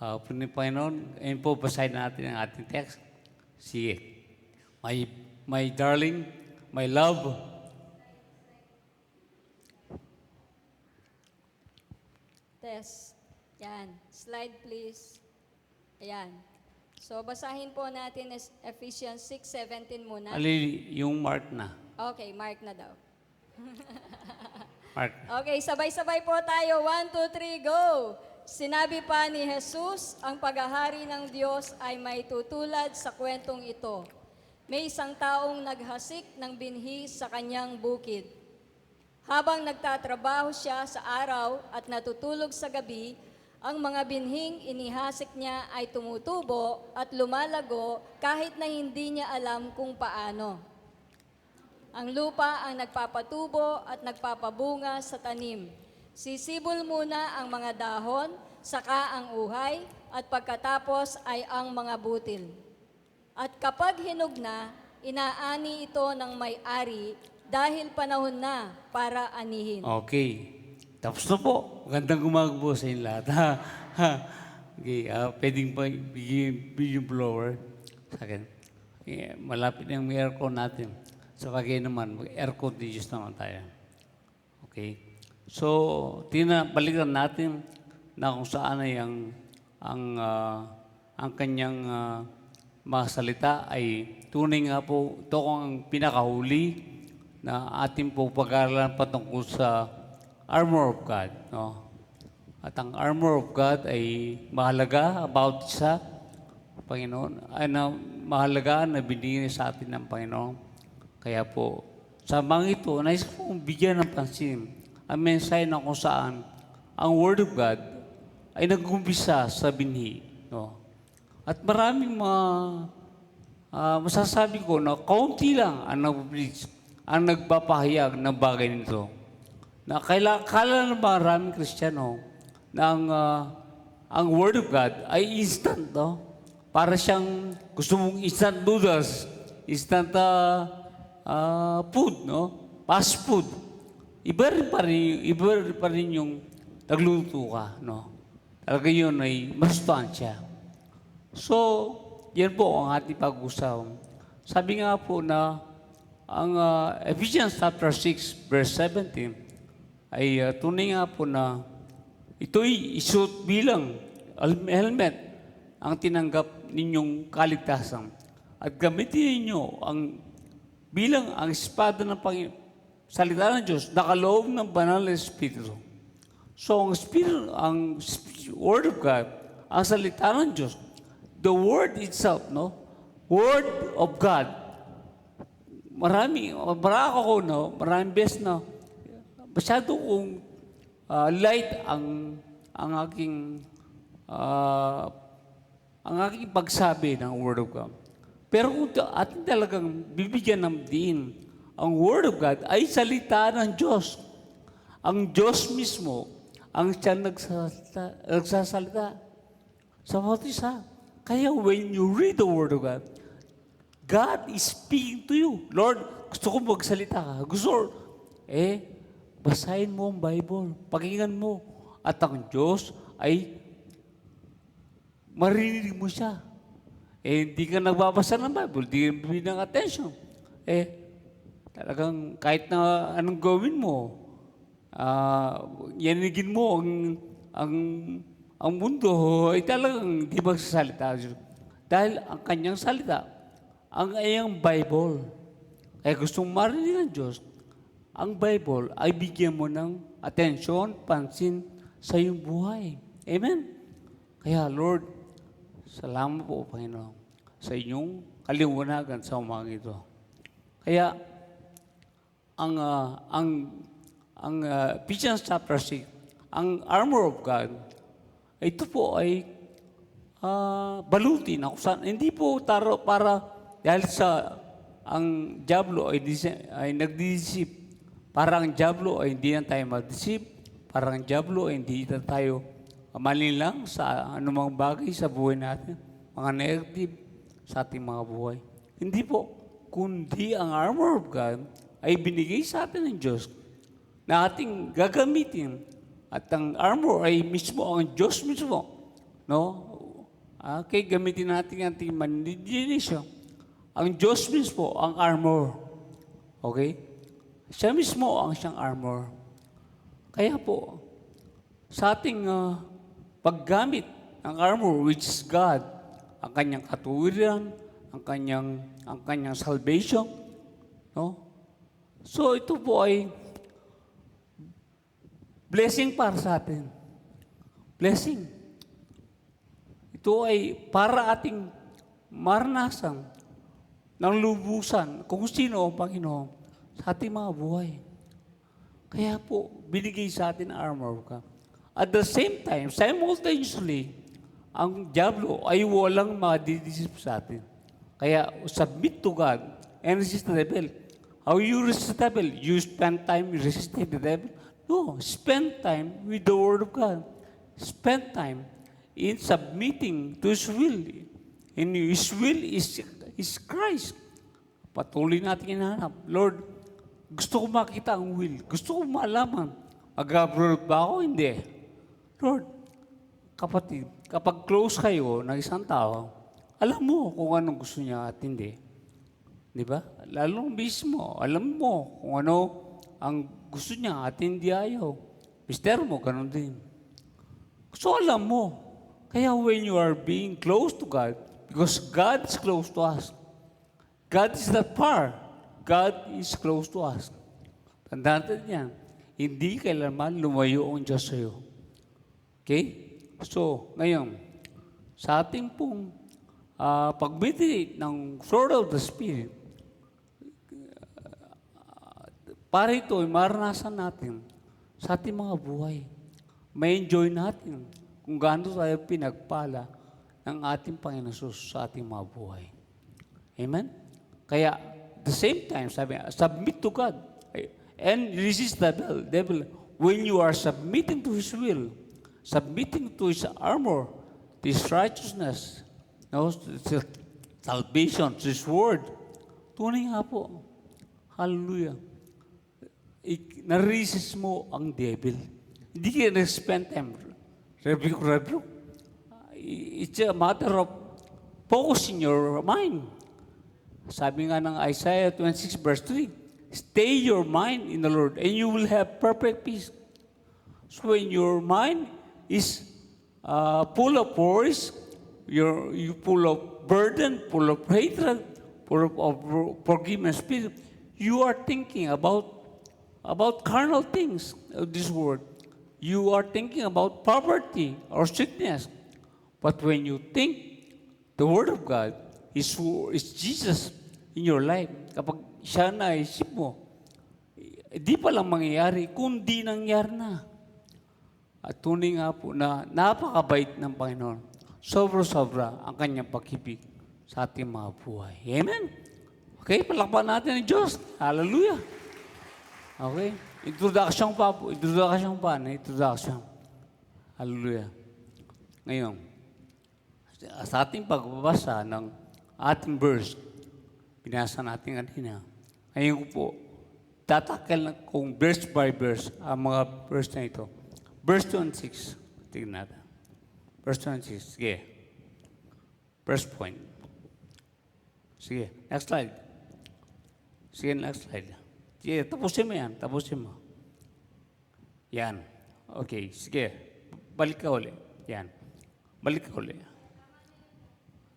Panginoon, ayun po, basahin natin ang ating text. Sige. My darling, my love, Test. Yan. Slide please. Ayan. So, basahin po natin Ephesians 6:17 muna. yung Mark na. Okay, Mark na daw. Mark. Okay, sabay-sabay po tayo. 1, 2, 3, go! Sinabi pa ni Jesus, ang paghahari ng Diyos ay may tutulad sa kwentong ito. May isang taong naghasik ng binhi sa kanyang bukid. Habang nagtatrabaho siya sa araw at natutulog sa gabi, ang mga binhing inihasik niya ay tumutubo at lumalago kahit na hindi niya alam kung paano. Ang lupa ang nagpapatubo at nagpapabunga sa tanim. Sisibol muna ang mga dahon, saka ang uhay, at pagkatapos ay ang mga butil. At kapag hinog na, inaani ito ng may-ari dahil panahon na para anihin. Okay. Tapos na po. Magandang umaga po sa inyo lahat. Okay, pwedeng pa bigyan yung blower sa akin. Malapit na yung aircon natin. Sa bagay naman, aircon di Diyos naman tayo. Okay. So, balikan natin na kung saan ay ang kanyang mga salita ay tunay nga po, ito ang pinakahuli na ating po pag-aaralan patungkol sa armor of God. No? At ang armor of God ay mahalaga about sa Panginoon. Ay mahalaga na binigyan sa atin ng Panginoon. Kaya po, sa mga ito, nais kong bigyan ng pansin ang mensahe na kung saan ang Word of God ay nag-umpisa sa binhi. No? At maraming masasabi ko na kaunti lang ang nagpapahayag ng bagay nito. Na kala ng maraming Kristiyano na ang Word of God ay instant. No? Para siyang gusto mong instant noodles, instant food, no? Fast food. Iba rin pa rin yung nagluto ka, no? Talaga yun ay masustansya. So, yan po ang ating pag-usap. Sabi nga po na ang Ephesians chapter 6 verse 17 ay tunay nga po na ito'y isuot bilang helmet ang tinanggap ninyong kaligtasan. At gamitin ninyo bilang ang espada ng salita ng Diyos, nakaloob ng banal na Espiritu. So, ang Word of God, ang salita ng Diyos, the Word itself, no? Word of God. Maraming beses na masyado kong light ang aking pagsabi ng Word of God. Pero kung atin talagang bibigyan ng diin, ang Word of God ay salita ng Diyos. Ang Diyos mismo ang siyang nagsasalita sa bawat isa. Kaya when you read the Word of God, God is speaking to you. Lord, gusto ko magsalita ka. basahin mo ang Bible, pakinggan mo. At ang Diyos ay marinig mo siya. Hindi ka nagbabasa ng Bible, hindi ka binang attention. Talagang kahit na anong gawin mo, yanigin mo ang mundo ay talagang di magsasalita. Dahil ang kanyang salita, ang iyang Bible, kaya gustong marinig ng Diyos, ang Bible ay bigyan mo ng atensyon, pansin sa iyong buhay. Amen? Kaya Lord, salamat po, Panginoon, sa inyong kaliwanagan sa umaga ito. Kaya, ang Ephesians chapter 6, ang armor of God, ito po ay baluti na kung saan, hindi po taro para dahil sa ang Diablo ay nagdidisip. Para ang Diablo ay hindi na tayo mag-deceive. Para ang Diablo ay hindi na tayo malinlang sa anumang bagay sa buhay natin. Mga negative sa ating mga buhay. Hindi po. Kundi ang armor of God ay binigay sa atin ng Diyos na ating gagamitin. At ang armor ay mismo ang Diyos mismo. No? Okay, gamitin natin ang ating mandidinisyo. Ang Diyos mismo ang armor. Okay? Siya mismo ang siyang armor. Kaya po, sa ating paggamit ng armor, which is God, ang kanyang katuwiran, ang kanyang salvation, no? So ito po ay blessing para sa atin. Blessing. Ito ay para ating maranasan ng lubusan kung sino ang Panginoon sa ating mga buhay. Kaya po, binigay sa atin ang armor of God. At the same time, simultaneously, ang Diablo ay walang madidisip sa atin. Kaya, submit to God and resist the devil. How you resist the devil? You spend time resisting the devil? No, spend time with the Word of God. Spend time in submitting to His will. And His will is Christ. Patuloy natin hinahanap. Lord, gusto ko makita ang will. Gusto ko malaman. Mag-abroad ba ako? Hindi. Lord, kapatid, kapag close kayo ng isang tao, alam mo kung anong gusto niya at hindi. Di ba? Lalo mismo, alam mo kung ano ang gusto niya at hindi ayaw. Mister mo, ganun din. So alam mo. Kaya when you are being close to God, because God is close to us, God is not far. God is close to us. Tandaan natin yan. Hindi kailanman lumayo ang Diyos sa iyo. Okay? So, ngayon, sa ating pong pag-meditate ng sword of the Spirit, para ito ay maranasan natin sa ating mga buhay. May enjoy natin kung gaano tayo pinagpala ng ating Panginoon Jesus sa ating mga buhay. Amen? Kaya, the same time, sabi, submit to God and resist the devil. When you are submitting to His will, submitting to His armor, to His righteousness, no, to salvation, to His word, tunay nga po, hallelujah, na-resist mo ang devil. Hindi ka na-spend time, rebuke. It's a matter of focusing your mind. Sabi nga ng Isaiah 26 verse 3, stay your mind in the Lord and you will have perfect peace. So when your mind is full of worries, you full of burden, full of hatred, full of forgiveness, you are thinking about carnal things of this world. You are thinking about poverty or sickness. But when you think the Word of God is Jesus in your life, kapag siya na isip mo, di pa lang mangyayari, kundi nangyari na. At tunay nga po na napakabait ng Panginoon. Sobra-sobra ang kanyang pag-ibig sa ating mga buhay. Amen? Okay, palakpan natin ang Diyos. Hallelujah. Okay, introduction pa po. Introduction. Hallelujah. Ngayon, sa ating pagbabasa ng ating verse, binasa natin kanina. Ngayon ko po, tatakal na kung verse by verse ang mga verse na ito. Verse 26. Tingnan natin. Verse 26. Sige. First point. Sige. Next slide. Sige, next slide. Sige, tapusin mo yan. Tapusin mo. Yan. Okay, sige. Balik ka uli. Yan. Balik ka uli.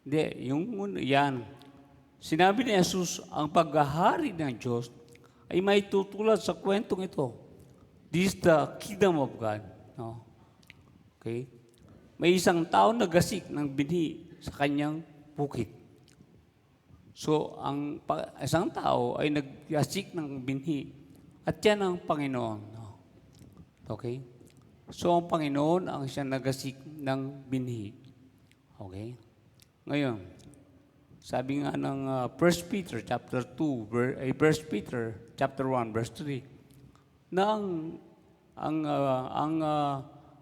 Hindi, yan. Sinabi ni Jesus, ang paghahari ng Diyos ay may tutulad sa kwentong ito. This is the kingdom of God. No? Okay? May isang tao nagasik ng binhi sa kanyang bukid. So, ang isang tao ay naggasik ng binhi at yan ang Panginoon. No? Okay? So, ang Panginoon ang siyang nagasik ng binhi. Okay? Ngayon, sabi nga ng 1 Peter chapter 2, 1 Peter chapter 1 verse 3 na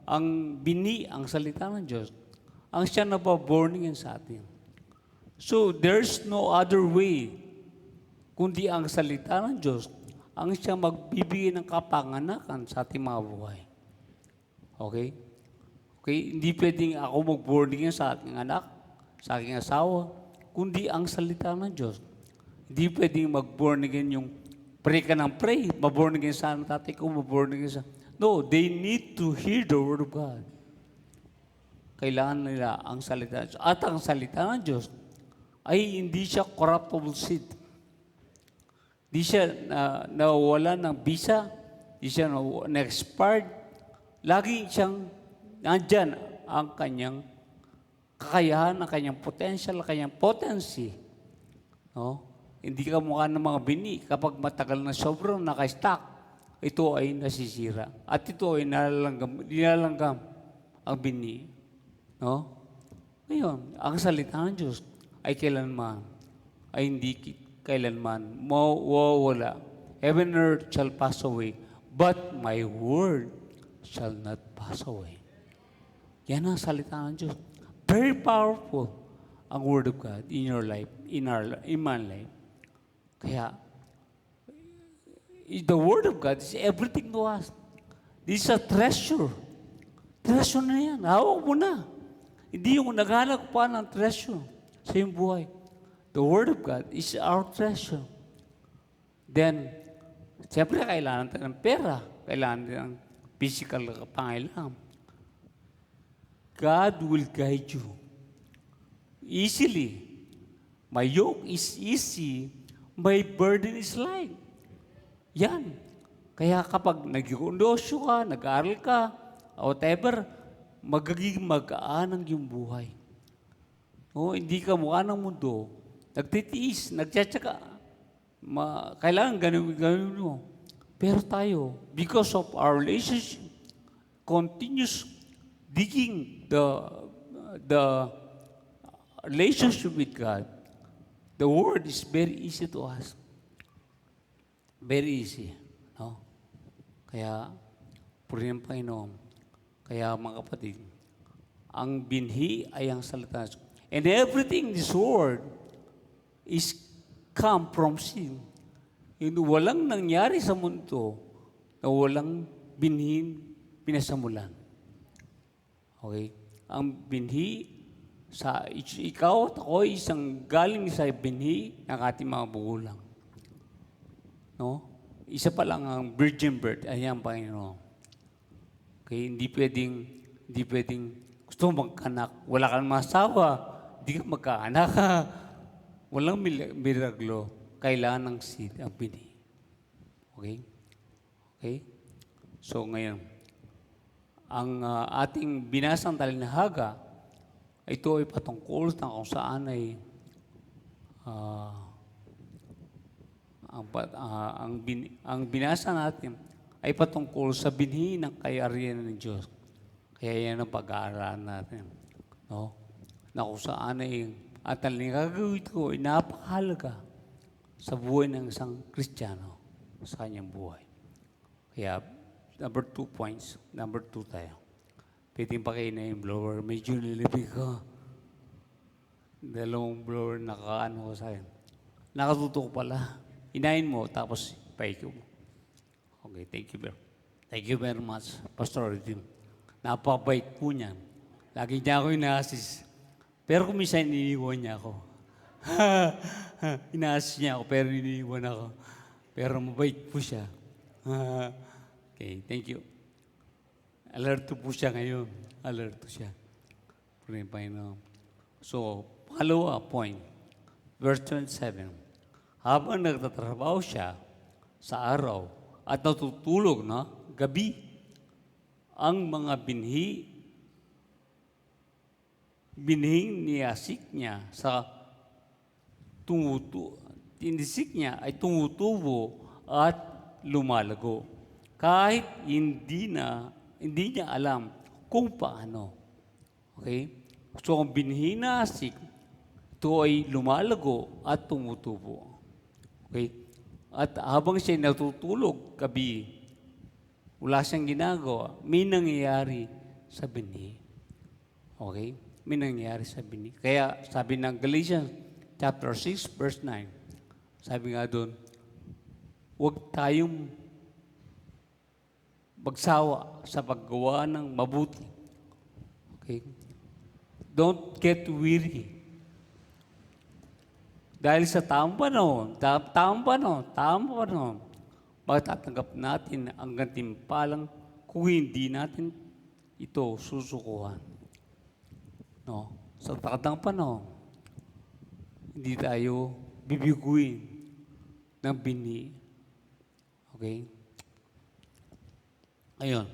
ang binhi, ang salita ng Diyos, ang siya nababorningin sa atin. So there's no other way kundi ang salita ng Diyos ang siya magbibigay ng kapanganakan sa ating mga buhay. Okay? Okay? Hindi pwedeng ako mag-borningin sa aking anak, sa aking asawa, kundi ang salita ng Diyos. Hindi pwedeng mag-born again yung pray ka ng pray, ma-born again sa tatay ko, ma-born again sa... No, they need to hear the Word of God. Kailangan nila ang salita. At ang salita ng Diyos ay hindi siya corruptible seed. Hindi siya nawawala ng visa, hindi siya na-expired. Lagi siyang nandyan ang kanyang kakayahan, ang kanyang potential, ang kanyang potency. No? Hindi ka mukha ng mga bini. Kapag matagal na sobrang naka-stock, ito ay nasisira. At ito ay nilalanggam ang bini. No? Ngayon, ang salita ng Diyos ay kailanman, ay hindi kailanman mawawala. Heaven and earth shall pass away, but my word shall not pass away. Yan ang salita ng Diyos. Very powerful ang Word of God in your life, in my life. Kaya, the Word of God is everything to us. This is a treasure. Treasure na yan. Hawak mo na. Hindi yung naghanap pa ng treasure sa iyong buhay. The Word of God is our treasure. Then, siyempre kailangan tayo ng pera. Kailangan tayo ng physical pangailangan. God will guide you easily. My yoke is easy, my burden is light. Yan. Kaya kapag nag-negosyo ka, nag-aaral ka, whatever, magiging mag-aanang yung buhay. O, hindi ka mukha ng mundo. Nagtitiis, nagtsatsaga. Kailangan ganun mo. Pero tayo, because of our relationship, continuous digging the relationship with God, the Word is very easy to us. Very easy. No? Kaya, purihin ang Panginoon. Kaya mga kapatid, ang binhi ay ang salita. And everything in this world is come from sin. Walang nangyari sa mundo na walang binhin pinasamulan. Okay? Ang binhi, ikaw at ako isang galing sa binhi ng ating mga magulang. No? Isa pa lang ang virgin birth, ayan Panginoon. Okay? Hindi pwedeng gusto mo magkaanak, wala kang masawa, hindi ka magkaanak. Walang miraglo. Kailangan ng seed, ang binhi. Okay? Okay? So ngayon, ang ating binasang talinahaga, ito ay patungkol na kung saan ay ang binasa natin ay patungkol sa binhi ng kay-arian ng Diyos. Kaya yan ang pag-aaralan natin. No? Na kung saan ay at ang gagawin ko ay napakahalaga sa buhay ng isang Kristiyano sa kanyang buhay. Kaya, number 2 points. Number 2 tayo. Pwedeng pakain na yung blower. Medyo nilibig ko. Dalawang blower nakaano ko sa'yo. Nakatutok pala. Inahin mo, tapos paikot mo. Okay, thank you very much, Pastor Redim. Napakabait po niya. Lagi niya ako ina-assist. Pero kung minsan iniiwan niya ako. Ina-assist niya ako, pero iniiwan ako. Pero mabait po siya. Okay, thank you. Alerto po siya ngayon. Alerto siya. Pray Panginoon. So, pangalawa point, verse 27. Habang nagtatrabaho siya sa araw at natutulog na gabi, ang mga binhing niyasik niya sa tinisik niya ay tumutubo at lumalago. Kahit hindi niya alam kung paano. Okay? So, ang binhing niyasik, ito ay lumalago at tumutubo. Okay? At habang siya natutulog gabi, wala siyang ginagawa, may nangyayari sa binhi. Okay? May nangyayari sa binhi. Kaya sabi ng Galatians chapter 6, verse 9, sabi nga doon, huwag tayong magsawa sa paggawa ng mabuti. Okay? Don't get weary. Dahil sa tamang panahon, matatanggap natin ang gantimpalang kung hindi natin ito susukuhan. No? Sa takdang panahon, hindi tayo bibiguin ng binhi. Okay? Ayun.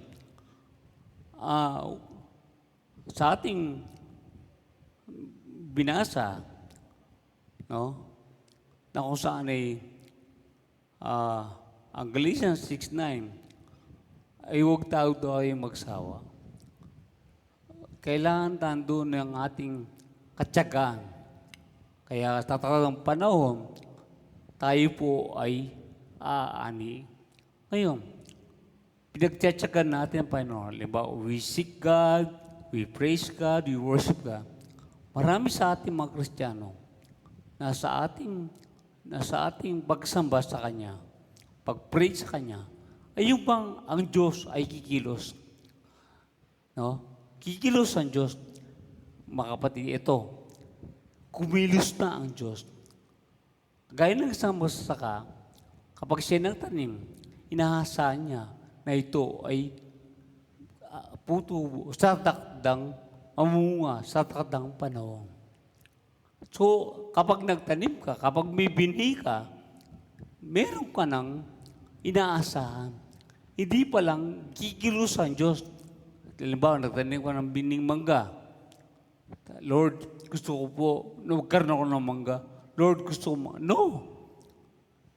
Sa ating binasa, no? Na kung saan ay ang Galatians 6:9 ay huwag tayo magsawa. Kailangan tandun ng ating katyagaan. Kaya sa takdang panahon, tayo po ay aani. Ngayon, pinagtsatsagan natin ang Panginoon. Halimbawa, we seek God, we praise God, we worship God. Marami sa ating mga Kristiyano na sa ating pagsamba sa Kanya, pag-pray sa Kanya, ay yung bang ang Diyos ay kikilos. No? Kikilos ang Diyos. Mga kapatid, ito, kumilos na ang Diyos. Gaya ng isang masasaka, kapag siya nagtanim, inaasahan niya na ito ay putubo sa takdang mamunga sa takdang panahon. So, kapag nagtanim ka, kapag may binhi ka, meron ka ng inaasahan. Hindi pa lang kikilos ang Diyos. Halimbawa, nagtanim ka ng bining mangga. Lord, gusto ko po, magkaroon ako ng mangga. Lord, gusto ko no!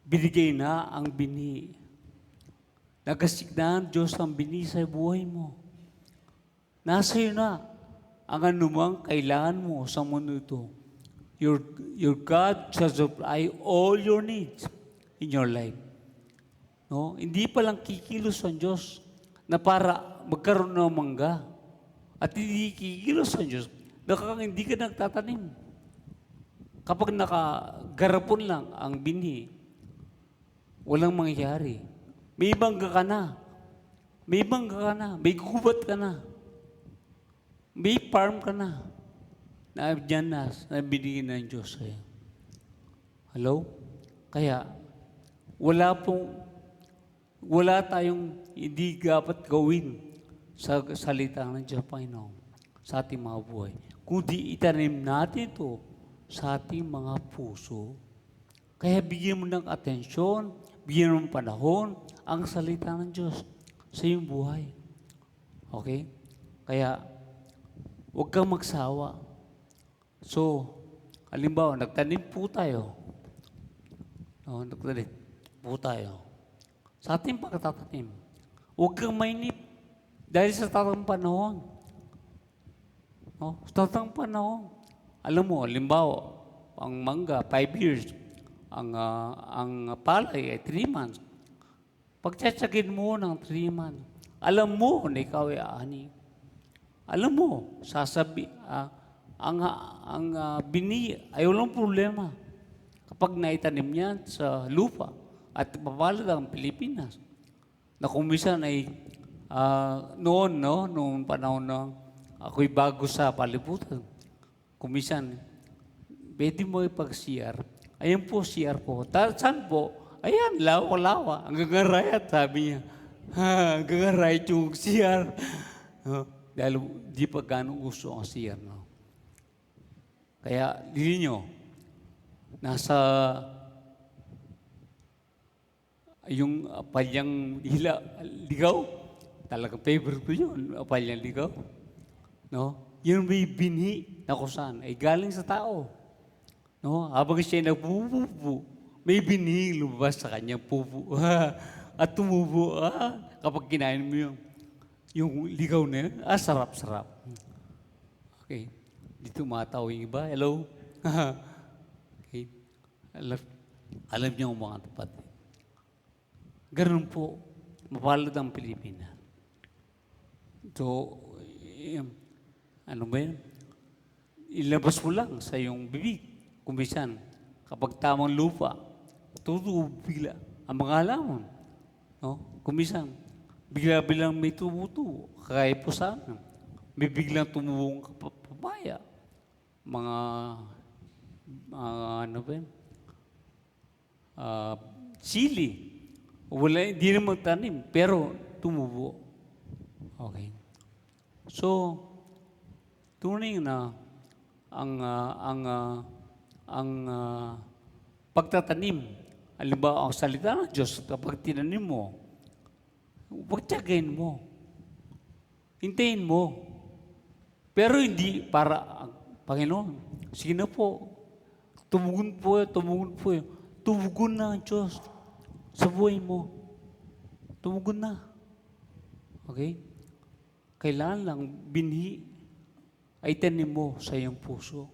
Binigay na ang binhi. Nagasignahan Diyos ang binhi sa buhay mo. Nasa iyo na ang anumang kailangan mo sa mundo ito. Your God shall supply all your needs in your life. No? Hindi pa lang kikilos ang Diyos na para magkaroon ng mangga. At hindi kikilos ang Diyos na hindi ka nagtatanim. Kapag nakagarapon lang ang binhi, walang mangyayari. May mangga ka na. May mangga ka na. May gubat ka na. May farm ka na. Na dyan na binigyan ng Diyos sa'yo. Hello? Kaya, wala tayong hindi dapat gawin sa salita ng Diyos, Panginoon, sa ating mga buhay. Kundi itanim natin ito sa ating mga puso. Kaya bigyan mo ng atensyon, bigyan mo ng panahon ang salita ng Diyos sa iyong buhay. Okay? Kaya, huwag kang magsawa. So, halimbawa, nagtanim po tayo. No, nagtanim po tayo. Sa ating pagtatanim, huwag kang mainip dahil sa tatang panahon. No, sa tatang panahon. Alam mo, halimbawa, ang mangga, 5 years. Ang palay ay 3 months. Pagtsatsagin mo ng 3 months, alam mo na ikaw ay ani. Alam mo, ang bini ay walang problema. Kapag naitanim niyan sa lupa at papalad ang Pilipinas, na kumisan ay noon, no? Noong panahon na ako'y bago sa palibutan. Kumisan, pwede mo ipag-CR. Ayan po, CR ko. Saan po? Ayan, lawa-lawa. Ang gagarayat, sabi niya. Ha, gagarayat yung CR. Dahil di pa gano'ng gusto ang CR. No? Kaya, dili nyo, nasa yung palyang ligaw, talagang favorite ko yun, palyang ligaw. No? Yun may binhi na kusan ay galing sa tao. No? Habang siya nagpupupo, may binhi lumabas sa kanyang pupo. At tumubo. Kapag kinain mo yung ligaw na yun, sarap-sarap. Okay. Dito mataw yung iba. Hello? Okay. Alam niyo ang mga tapat. Ganun po, mapalad ang Pilipinas. So, ano ba yun? Ilabas mo lang sa iyong bibig. Kumisan, kapag tamang lupa, tutubo bigla ang mga halaman. No? Kumisan, bigla-bilang may tumutubo. Kaya po sa amin. May biglang tumubong papaya. Mga ano ba yun? Sili. Wala, hindi na magtanim, pero tumubo. Okay. So, tunay na ang pagtatanim, halimbawa ang salita ng Diyos, kapag tinanim mo, pagtiyagain mo. Hintayin mo. Pero hindi para, Panginoon, sige na po, tumugon po. Tumugon na ang Diyos sa buhay mo. Tumugon na. Okay? Kailangan lang binhi ay tanim mo sa iyong puso.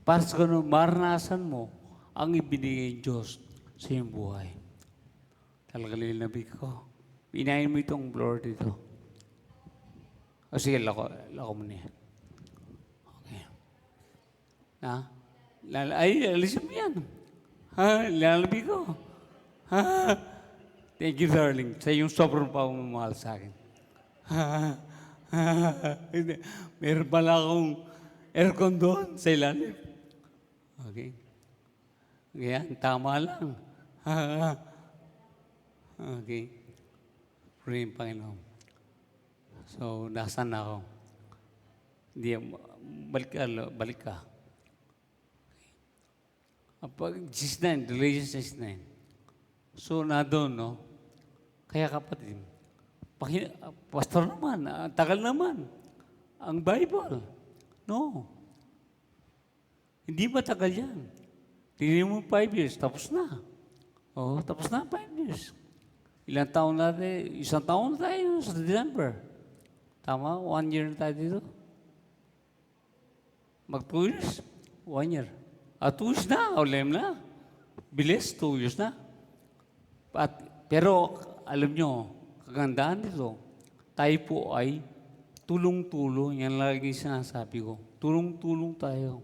Para sa ganun, maranasan mo ang ibinigay ng Diyos sa iyong buhay. Talaga linabig ko. Inayin mo itong blower dito. O sige, lako mo niya. Okay. Alisin mo yan. Linalabig ko. Thank you, darling, sa iyong sobrang pagmamahal sa akin. Meron pala akong aircon doon sa ilalim. Okay. Kaya, tama lang. Okay. Pray, Panginoon. So, nasan ako? Hindi, balik ka. Pag 6-9, Galatians 6-9. So, na doon, no? Kaya kapatid, pastor naman, tagal naman. Ang Bible. No. Hindi ba tagal yan? Tingnan mo 5 years, tapos na. Oh, tapos na 5 years. Ilang taon natin? Isang taon na tayo sa December. Tama? 1 year na tayo dito. Mag 2 years? 1 year. 2 years na, ulim na. Bilis, 2 years na. Pero, alam nyo, kagandahan nito, tayo po ay tulong-tulong. Yan lagi sinasabi ko. Tulong-tulong tayo.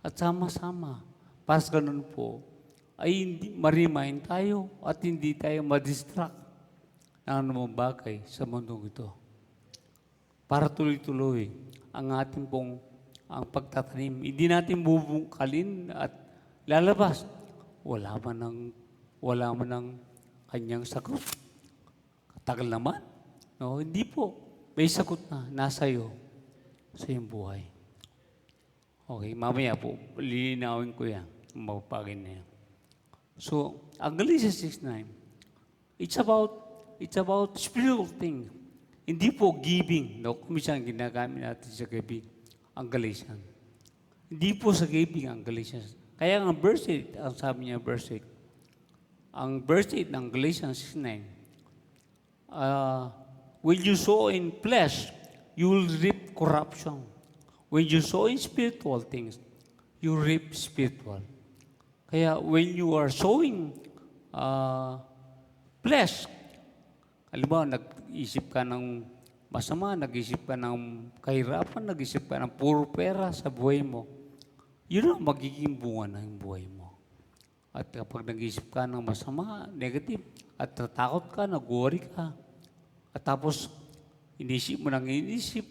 At sama-sama. Para sa ganun po, ay hindi ma-remind tayo at hindi tayo ma-distract ng anumang bagay sa mundong ito. Para tuloy-tuloy ang ating pong ang pagtatanim. Hindi natin bubungkalin at lalabas. Wala man ng kanyang sagot. Katagal naman. No, hindi po. May sagot na. Nasa iyo. Sa iyong buhay. Okay, mamaya po. Lilinawin ko yan. Magpagin na yan. So, ang Galatians 6:9, it's about spiritual thing. Hindi po giving. No, kumisan ginagamit natin sa giving. Ang Galatians. Hindi po sa giving ang Galatians. Kaya ang verse 8, ang sabi niya verse 8, ang verse 8 ng Galatians 6:9, when you sow in flesh, you will reap corruption. When you sow in spiritual things, you reap spiritual. Kaya when you are sowing flesh, halimbawa nag-isip ka ng masama, nag-isip ka ng kahirapan, nag-isip ka ng puro pera sa buhay mo, yun ang magiging bunga ng buhay mo. At kapag nag-isip ka ng masama, negative, at natakot ka, nag-worry ka, at tapos inisip mo nang inisip,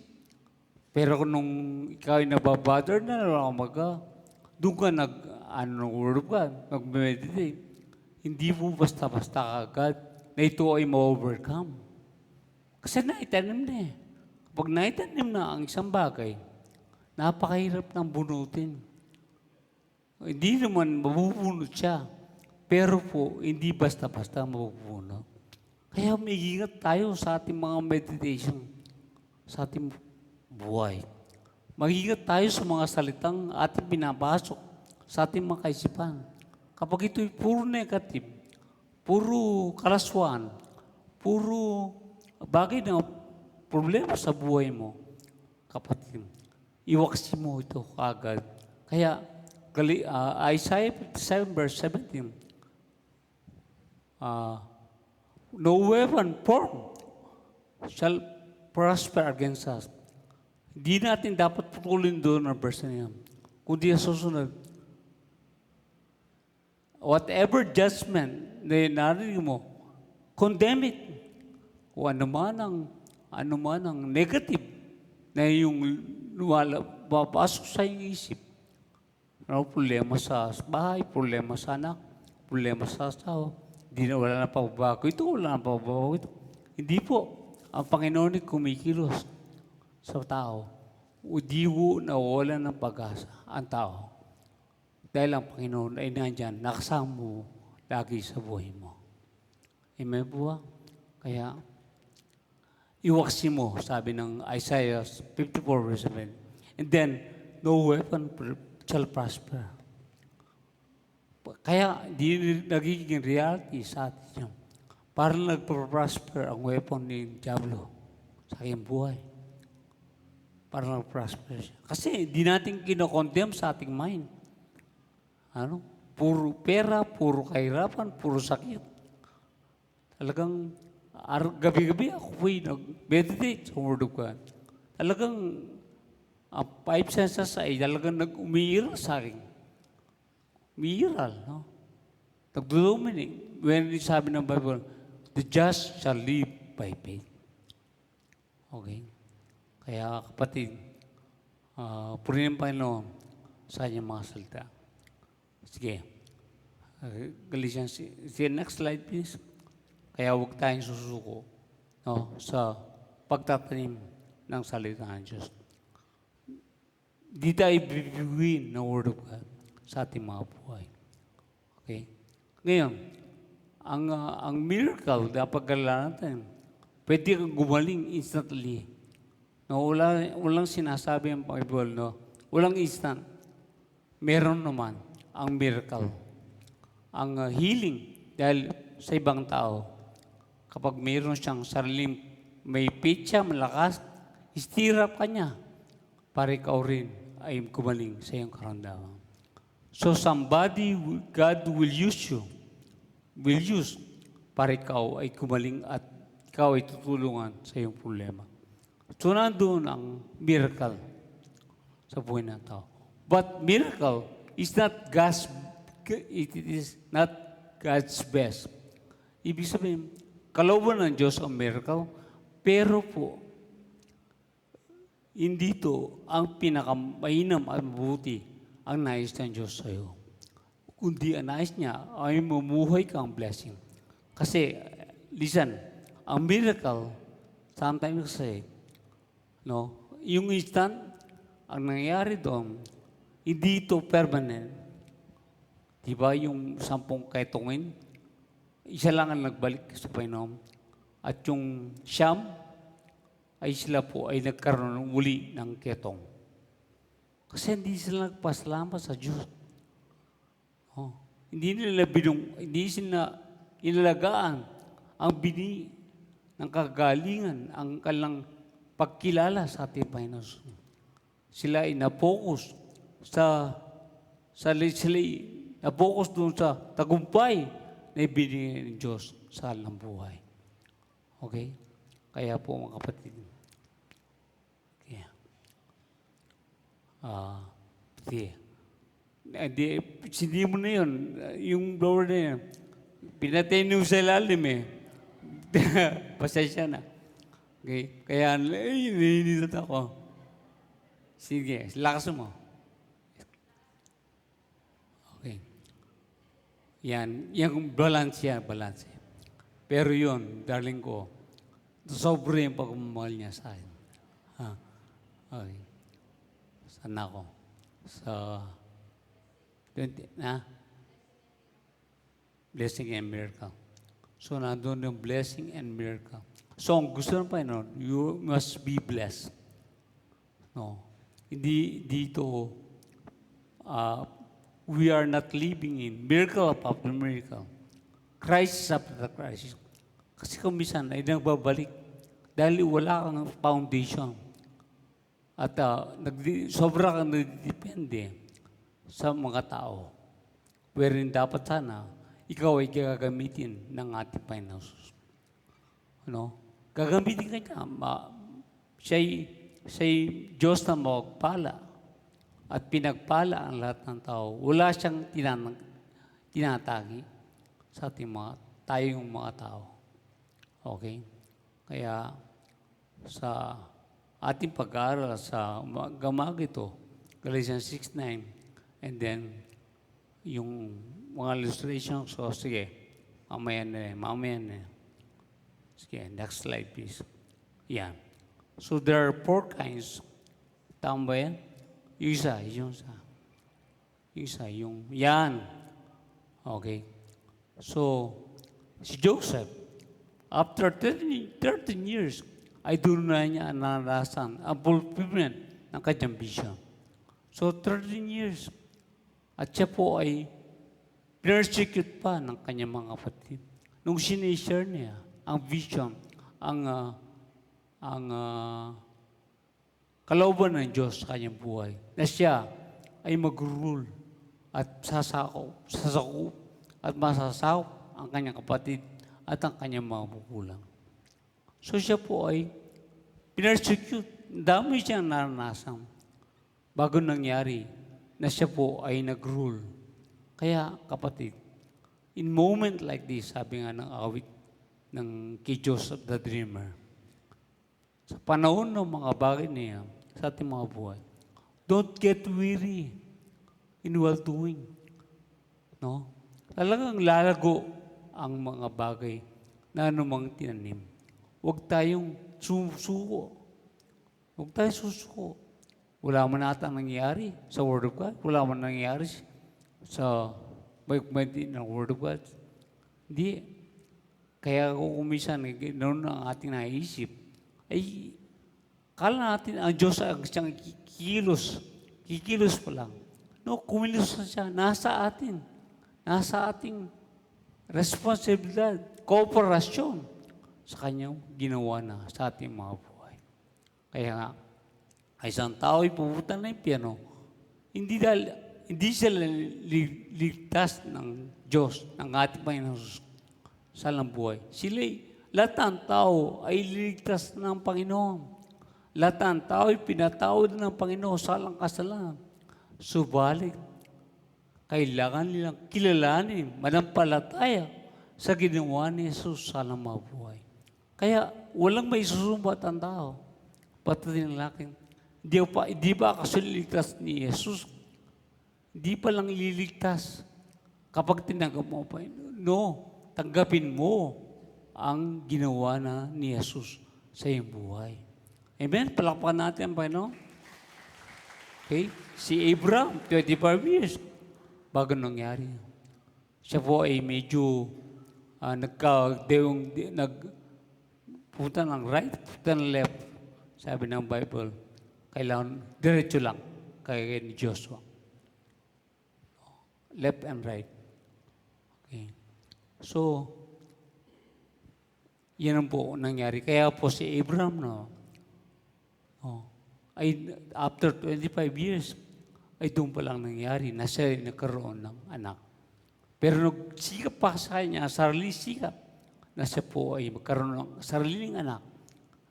pero kung nung ikaw ay nababother na, doon ka nag-worry ka, nag-meditate. Hindi mo basta-basta agad na ito ay ma-overcome. Kasi naitanim na eh. Kapag naitanim na ang isang bagay, napakahirap ng bunutin. Hindi naman mabubunot siya. Pero po, hindi basta-basta mabubunot. Kaya mag-ingat tayo sa ating mga meditation, sa ating buhay. Mag-ingat tayo sa mga salitang ating pinapasok sa ating mga kaisipan. Kapag ito'y puro negative, puro kalaswan, puro bagay na problema sa buhay mo, kapatid, iwaksin mo ito kaagad. Kaya, Isaiah 57 verse 17, no weapon formed shall prosper against us. Hindi natin dapat putulin doon ang verse na yan. Kundi ang susunod, whatever judgment na narinig mo, condemn it. O ano man ang negative na yung mapasok sa iyong isip. Ano, problema sa bahay, problema sa anak, problema sa asawa. Wala na pagbabago ito, wala na pagbabago ito. Hindi po. Ang Panginoon ay kumikilos sa tao. Di po nawala ng pag-asa ang tao. Dahil ang Panginoon ay nandyan, nakasama mo lagi sa buhay mo. Amen po ba? Kaya, iwaksin mo, sabi ng Isaiah 54 verse 7. And then, no weapon shall prosper. Kaya, di nagiging reality sa atin yun. Parang nagpo-prosper ang weapon ni Diablo sa aking buhay. Parang nag-prosper siya. Kasi, di natin kinokondemn sa ating mind. Puro pera, puro kahirapan, puro sakit. Talagang gabi-gabi ako po'y nag-meditate sa Word of God. Talagang ang 5 senses ay talagang nag-umiiral sa akin. Umiiral, no? Nagdodominate. When sabi ng Bible, the just shall live by faith. Okay? Kaya kapatid, purihin ng Panginoon sa kanyang mga salita. Sige. Galatians, next slide please. Kaya huwag tayong susuko sa pagtatanim ng salita ng Diyos. Di tayo bibigyan ng Word of God sa ating mga buhay. Okay? Ngayon, ang miracle, dapat galala natin, pwede kang gumaling instantly. Walang sinasabi ang Bible, walang instant. Meron naman ang miracle. Ang healing, dahil sa ibang tao, kapag mayroon siyang sariling may pitya, malakas, istirap ka niya para ikaw rin ay gumaling sa iyong karamdaman. So God will use para ikaw ay gumaling at ikaw ay tutulungan sa iyong problema. So nandun ang miracle sa buhay ng tao. But miracle is not God's best. Ibig sabihin, kalooban ng Diyos ang miracle, pero po, hindi ito ang pinakamainam at mabuti ang nais ng Diyos sa iyo. Kundi ang nais niya ay mamuhay kang blessing. Kasi, listen, ang miracle, sometimes kasi, yung instant, ang nangyayari doon, hindi ito permanent. Diba yung 10 ketongin, isa lang ang nagbalik sa Panginoon. At yung siyam, ay sila po ay nagkaroon muli ng ketong. Kasi hindi sila nagpasalamat sa Diyos. Hindi sila inalagaan ang bini ng kagalingan, ang kanilang pagkilala sa ating Panginoon. Sila ay na-focus na-focus doon sa tagumpay na ibinigay ng Diyos sa kanilang buhay. Okay? Kaya po mga kapatid, Hindi mo na yun. Yung blower na yun. Pinatay niyo sa ilalim eh. Pasensya na. Okay? Kaya, naninit ako. Sige, lakas mo. Okay. Yung balance yan, balance. Pero yun, darling ko, sobre yung pagmamahal niya sa akin. Ha? Okay. Saan ako? Sa 20, blessing and miracle. So, nandun yung blessing and miracle. So, ang gusto ng Panginoon, you must be blessed. No. Hindi dito, we are not living in miracle after miracle. Crisis after crisis. Kasi kung minsan ay nagbabalik dahil wala kang foundation. At sobra kang nagdepende sa mga tao. Wherein dapat sana, ikaw ay gagamitin ng ating Panginoon. Ano? Gagamitin ka niya. Siya'y Diyos na magpala at pinagpala ang lahat ng tao. Wala siyang tinatagi sa ating tayong mga tao. Okay? Kaya sa ating pag-aaral sa gamag ito, Galatians 6:9, and then yung mga illustration, so sige, mamaya na. Sige, next slide please. Yan. So there are 4 kinds. Tama ba yan? Yung isa, yan. Okay. So, si Joseph, after 13 years, ay doon na niya naranasan ang fulfillment ng kanyang vision. So, 13 years. At siya po ay persecute pa ng kanyang mga kapatid. Nung sinishare niya ang vision, ang kalooban ng Diyos sa kanyang buhay, na siya ay mag-rule at sasakop at masasakop ang kanyang kapatid at ang kanyang mga magulang. So siya po ay pinersecute. Dami siyang naranasan bago nangyari na siya po ay nag-rule. Kaya kapatid, in moment like this, sabi nga ng awit ng kay Joseph the Dreamer, sa panahon ng mga bagay niya sa ating mga buhay, don't get weary in well-doing. No? Talagang lalago ang mga bagay na anumang tinanim. Huwag tayong susuko. Huwag tayong susuko. Wala man ata nangyayari sa Word of God. Wala man nangyayari sa may ng Word of God. Hindi. Kaya kung kumisan, noon ang ating naisip, ay kala natin ang Diyos ay siyang kikilos. Kikilos pa lang. No, kumilos na siya. Nasa atin. Nasa ating responsibilidad, kooperasyon sa kanyang ginawa na sa ating mga buhay. Kaya nga, isang tao ay pupunta na yung piano, hindi sila ligtas ng Diyos, ng ating Panginoon sa lang buhay. Lahat ng tao ay liligtas ng Panginoon. Lahat ng tao ay pinatawad ng Panginoon sa lang kasalanan. Subalit, kailangan nilang kilalanin, manampalataya sa ginawa ni Jesus sa mga buhay. Kaya walang may susumbat ang tao. Pati ng laking, di ba kasi liligtas ni Jesus? Di pa lang liligtas kapag tinanggap mo pa. No, tanggapin mo ang ginawa na ni Jesus sa iyong buhay. Amen? Palakpakan natin ang Panginoon. Okay? Si Abraham, 25 years bago nangyari. Siya po ay medyo punta ng right, punta ng left. Sabi ng Bible, kailangan diretso lang kaya ni Joshua. Left and right. Okay. So, yan ang po nangyari. Kaya po si Abraham, ay after 25 years, ay doon pa lang nangyari na siya nagkaroon ng anak. Pero nagsikap pa sa kanya, sarili sikap, na siya po ay magkaroon ng sariling anak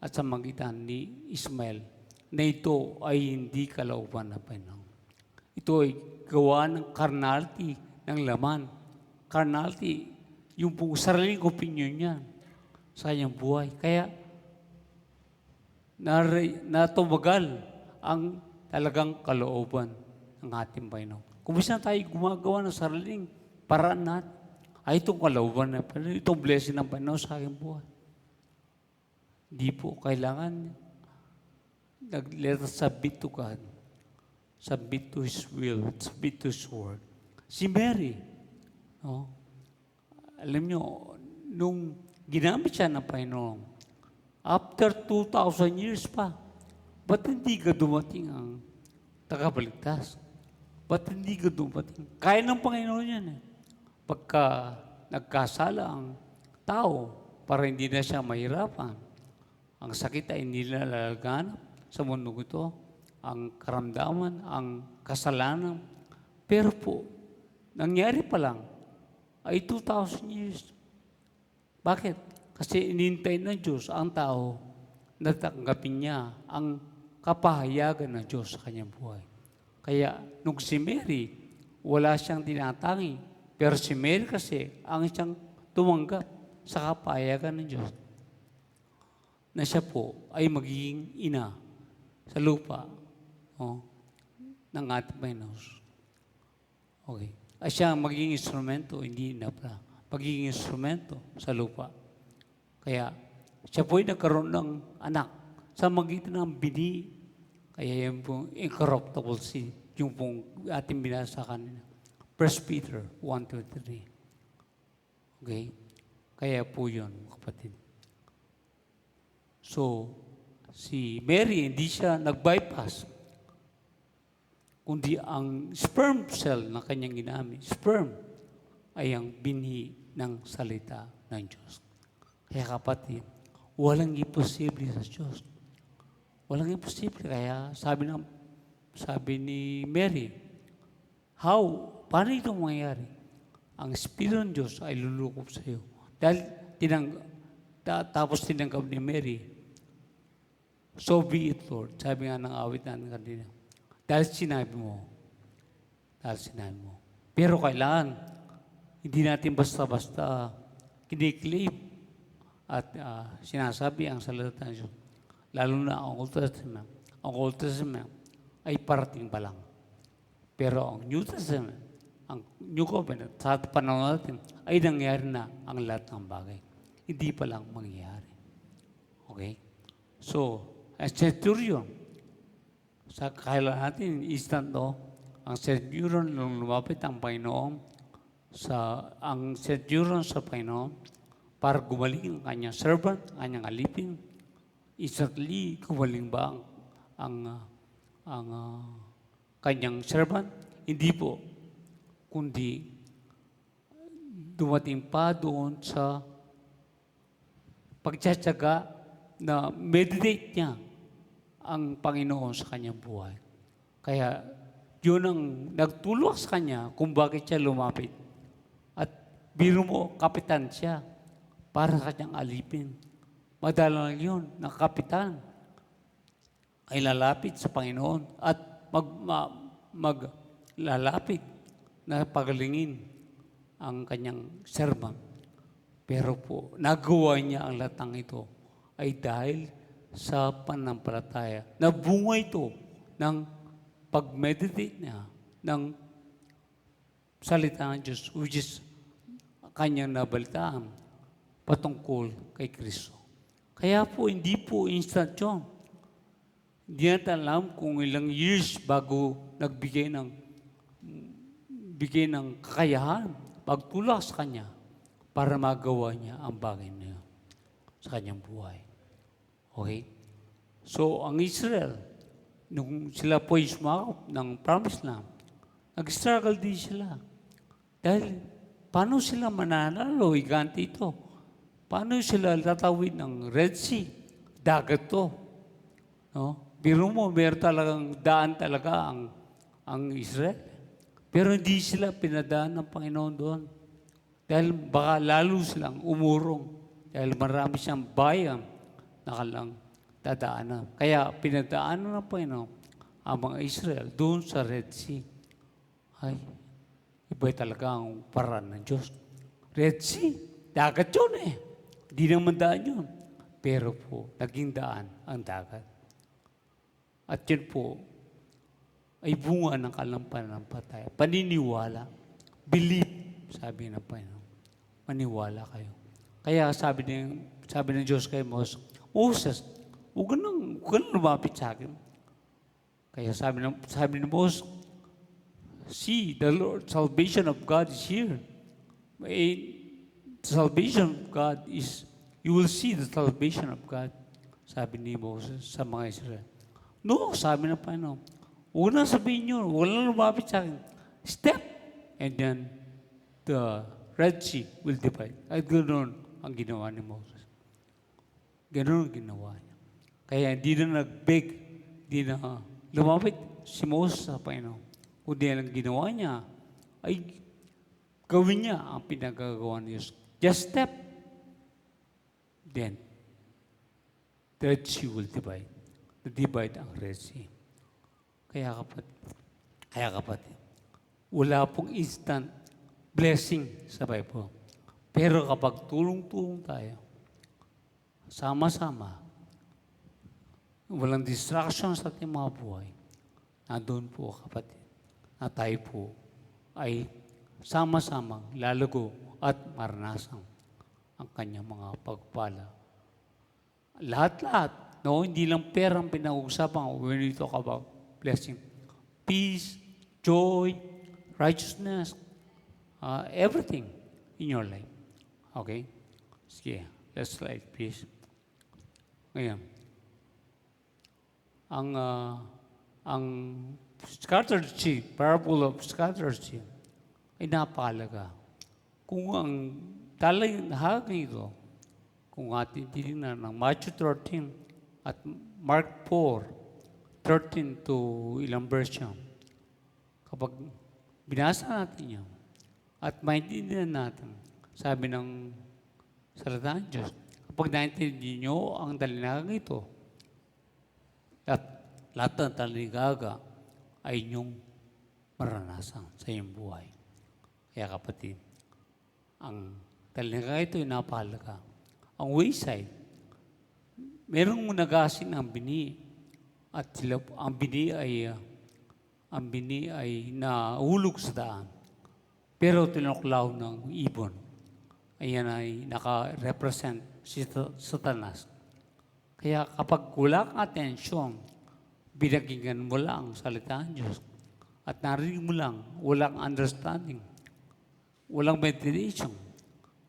at sa magitan ni Ismael, na ito ay hindi kalooban na Panginoon. Ito ay gawa ng carnality, ng laman. Carnality, yung pong sariling opinion niya sa kanyang buhay. Kaya natumagal ang talagang kalooban ng ating Panginoon. Kung minsan tayo gumagawa ng sariling paraan natin, ay itong kalooban na Panginoon, itong blessing ng Panginoon sa aking buhay. Hindi po kailangan let us submit to God. Submit to His will, submit to His word. Si Mary, no? Alam nyo, nung ginamit siya ng Panginoon, after 2,000 years pa, ba't hindi ka dumating ang tagabaligtas? Ba't hindi ka dumating? Kaya ng Panginoon yan eh. Pagka nagkasala ang tao para hindi na siya mahirapan, ang sakit ay hindi na lalaganap sa mundo ito, ang karamdaman, ang kasalanan. Pero po, nangyari pa lang ay 2,000 years. Bakit? Kasi inintay ng Diyos ang tao na tanggapin niya ang kapahayagan ng Diyos sa kanyang buhay. Kaya nung si Mary, wala siyang tinatangi. Pero si Mary kasi ang siyang tumanggap sa kapahayagan ng Diyos na siya po ay magiging ina sa lupa ng ating Panginoon. Okay. Ay siya magiging instrumento, hindi ina pala. Magiging instrumento sa lupa. Kaya siya po ay nagkaroon ng anak sa magitan ng bini. Kaya yung pong incorruptible seed, yung pong ating binasa kanina. 1 Peter 1-3. Okay? Kaya po yun, kapatid. So, si Mary, hindi siya nag-bypass. Kundi ang sperm cell na kanyang ginamit, sperm, ay ang binhi ng salita ng Diyos. Kaya kapatid, walang imposible sa Diyos. Walang imposible. Kaya sabi ni Mary, paano ito mangyayari? Ang Espiritu ng Diyos ay lulukob sa iyo. Dahil tapos tinanggap ni Mary, so be it, Lord. Sabi nga ng awit natin kanina. Dahil sinabi mo. Pero kailangan, hindi natin basta-basta kiniklaim at sinasabi ang salita ng Diyos. Lalo na ang Old Testament. Ang Old Testament ay parating pa lang. Pero ang New Testament, ang New Covenant, sa panahon natin, ay nangyari na ang lahat ng bagay. Hindi pa lang mangyayari. Okay? So, ang centurion, sa kailan natin, instant ang centurion nung lumapit ang Panginoon, ang centurion sa Panginoon, para gumaling ang kanyang servant, ang kanyang alipin, instantly gumaling ba ang kanyang servant? Hindi po. Kundi dumating pa doon sa pagtsatsaga na meditate niya ang Panginoon sa kanyang buhay. Kaya yun ang nagtulak sa kanya kung bakit siya lumapit. At biro mo, kapitan siya para sa kanyang alipin. Madalang yun, na kapitan ay lalapit sa Panginoon at maglalapit na pagalingin ang kanyang servant. Pero po, nagawa niya ang latang ito ay dahil sa panampalataya. Nabunga ito ng pag-meditate niya ng salita ng Diyos, which is kanyang nabalitaan patungkol kay Kristo. Kaya po, hindi po instant yun. Hindi natin alam kung ilang years bago nagbigay ng kakayahan, pagtulak sa Kanya para magawa niya ang bagay na yun sa Kanyang buhay. Okay? So, ang Israel, nung sila po sumakop ng promised land, nag-struggle din sila. Dahil, paano sila mananalo? Iganti ito. Paano sila tatawid ng Red Sea? Dagat to. No? Biro mo, meron talagang daan talaga ang Israel. Pero hindi sila pinadaan ng Panginoon doon. Dahil baka lalo silang umurong. Dahil marami siyang bayan na kalang dadaanan. Kaya pinadaanan ng Panginoon ang mga Israel doon sa Red Sea. Ay, iba talaga ang paraan ng Diyos. Red Sea, dagat yun eh. Di naman daan yun. Pero po, naging daan ang dagat. At yun po, ay bunga ng kalampanampalataya. Paniniwala. Believe, sabi ng Panginoon. Maniwala kayo. Kaya sabi ng Diyos kay Moses, Moses, huwag ka nang lumapit sa akin. Kaya sabi ng Moses, see, the Lord, salvation of God is here. The salvation of God is, you will see the salvation of God. Sabi ni Moses sa mga Israel. No, sabi ng Panginoon, huwag na sabihin nyo, huwag na lumapit sa akin. Step, and then the Red Sea will divide. At ganoon ang ginawa ni Moses. Ganoon ang ginawa niya. Kaya hindi na nag-beg, hindi na lumapit si Moses sa Panginoon. Kundi ang ginawa niya ay gawin niya ang pinagagawa ni Diyos. Just step. Then, the Red Sea will divide. Divide ang Red Sea. Kaya kapatid, wala pong instant blessing sa Bible. Pero kapag tulong-tulong tayo, sama-sama, walang distraction sa ating mga buhay, nandun po kapatid, na tayo po ay sama-samang lalago at maranasan ang kanyang mga pagpala. Lahat-lahat, no, hindi lang perang pinag-uusapan when we talk about blessing. Peace, joy, righteousness, everything in your life. Okay? Sige, let's slide, please. Ngayon, ang scattered seed, parable of scattered seed, ay napakalaga. Kung ang talagang hagin ito, kung ating tinignan ng Matthew 13 at Mark 4, 13 to ilang verse yan, kapag binasa natin yan, at maintindihan natin, sabi ng salita ng Diyos, kapag naintindihan nyo ang dalinagang ito, at lahat ng talinaga ay inyong maranasan sa iyong buhay. Kaya kapatid, ang talinaga ito ay napahalaga. Ang wayside, merong nagasin ang bini at ang bini ay nahulog sa daan. Pero tinuklaw ng ibon. Ayan ay naka-represent si Satanas. Kaya kapag wala kang atensyon, binaginggan mo lang ang salita ng Diyos at narinig mo lang, walang understanding, walang meditation,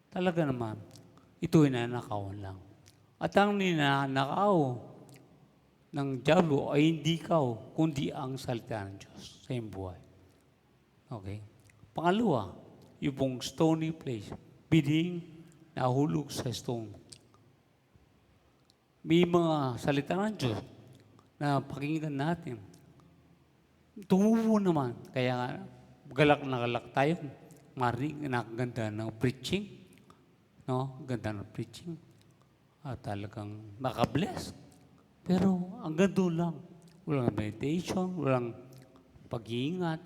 talaga naman, ito ay nanakawan lang. At ang ninanakaw ng diablo ay hindi ikaw, kundi ang salita ng Diyos sa iyong buhay. Okay? Pangalawa, yung pong stony place, bining nahulog sa stone. May mga salita ng Diyos na pakinggan natin. Tumubo naman. Kaya galak na galak tayo. Marinig na ganda ng preaching. No? Ganda ng preaching. At talagang makabless. Pero ang gando lang. Walang meditation, walang pag-iingat,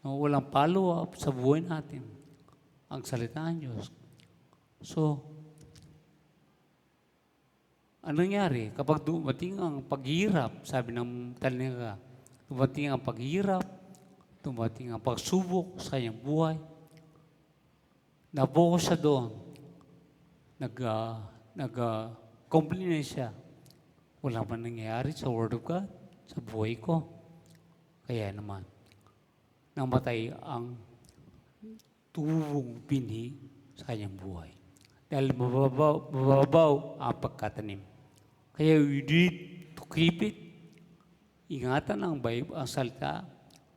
no? Walang follow-up sa buhay natin. Ang salita ng Diyos. So, anong nangyari? Kapag dumating ang paghihirap, sabi ng talinaga, dumating ang paghihirap, dumating ang pagsubok sa iyong buhay, napokus siya doon, nag-complain siya. Wala man nangyayari sa Word of God, sa buhay ko. Kaya naman, namatay ang tubong bini sa kanyang buhay. Dahil mababaw ang pagkatanim. Kaya we need to keep it. Ingatan ang Bible, ang salita,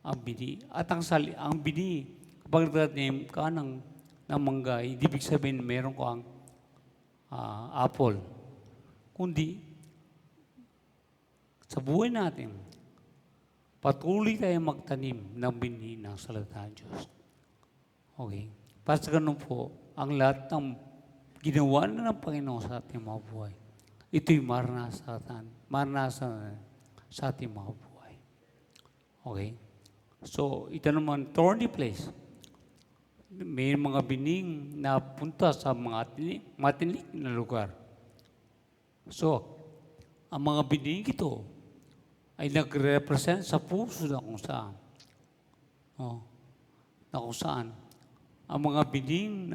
ang bini. At ang bini, kapag nagtatanim ka ng mangga, hindi ibig sabihin meron kang apple. Kundi, sa buhay natin, patuloy tayo magtanim ng bini ng salita ng Diyos. Okay? Para sa ganun po, ang lahat ng ginawa na ng Panginoon sa ating mga buhay, ito'y maranasan sa ating mga buhay. Okay? So, ito naman, thorny place. May mga bining na punta sa mga matinik na lugar. So, ang mga bining ito ay nagre-represent sa puso na kung saan. Oh, na kung saan. Ang mga bining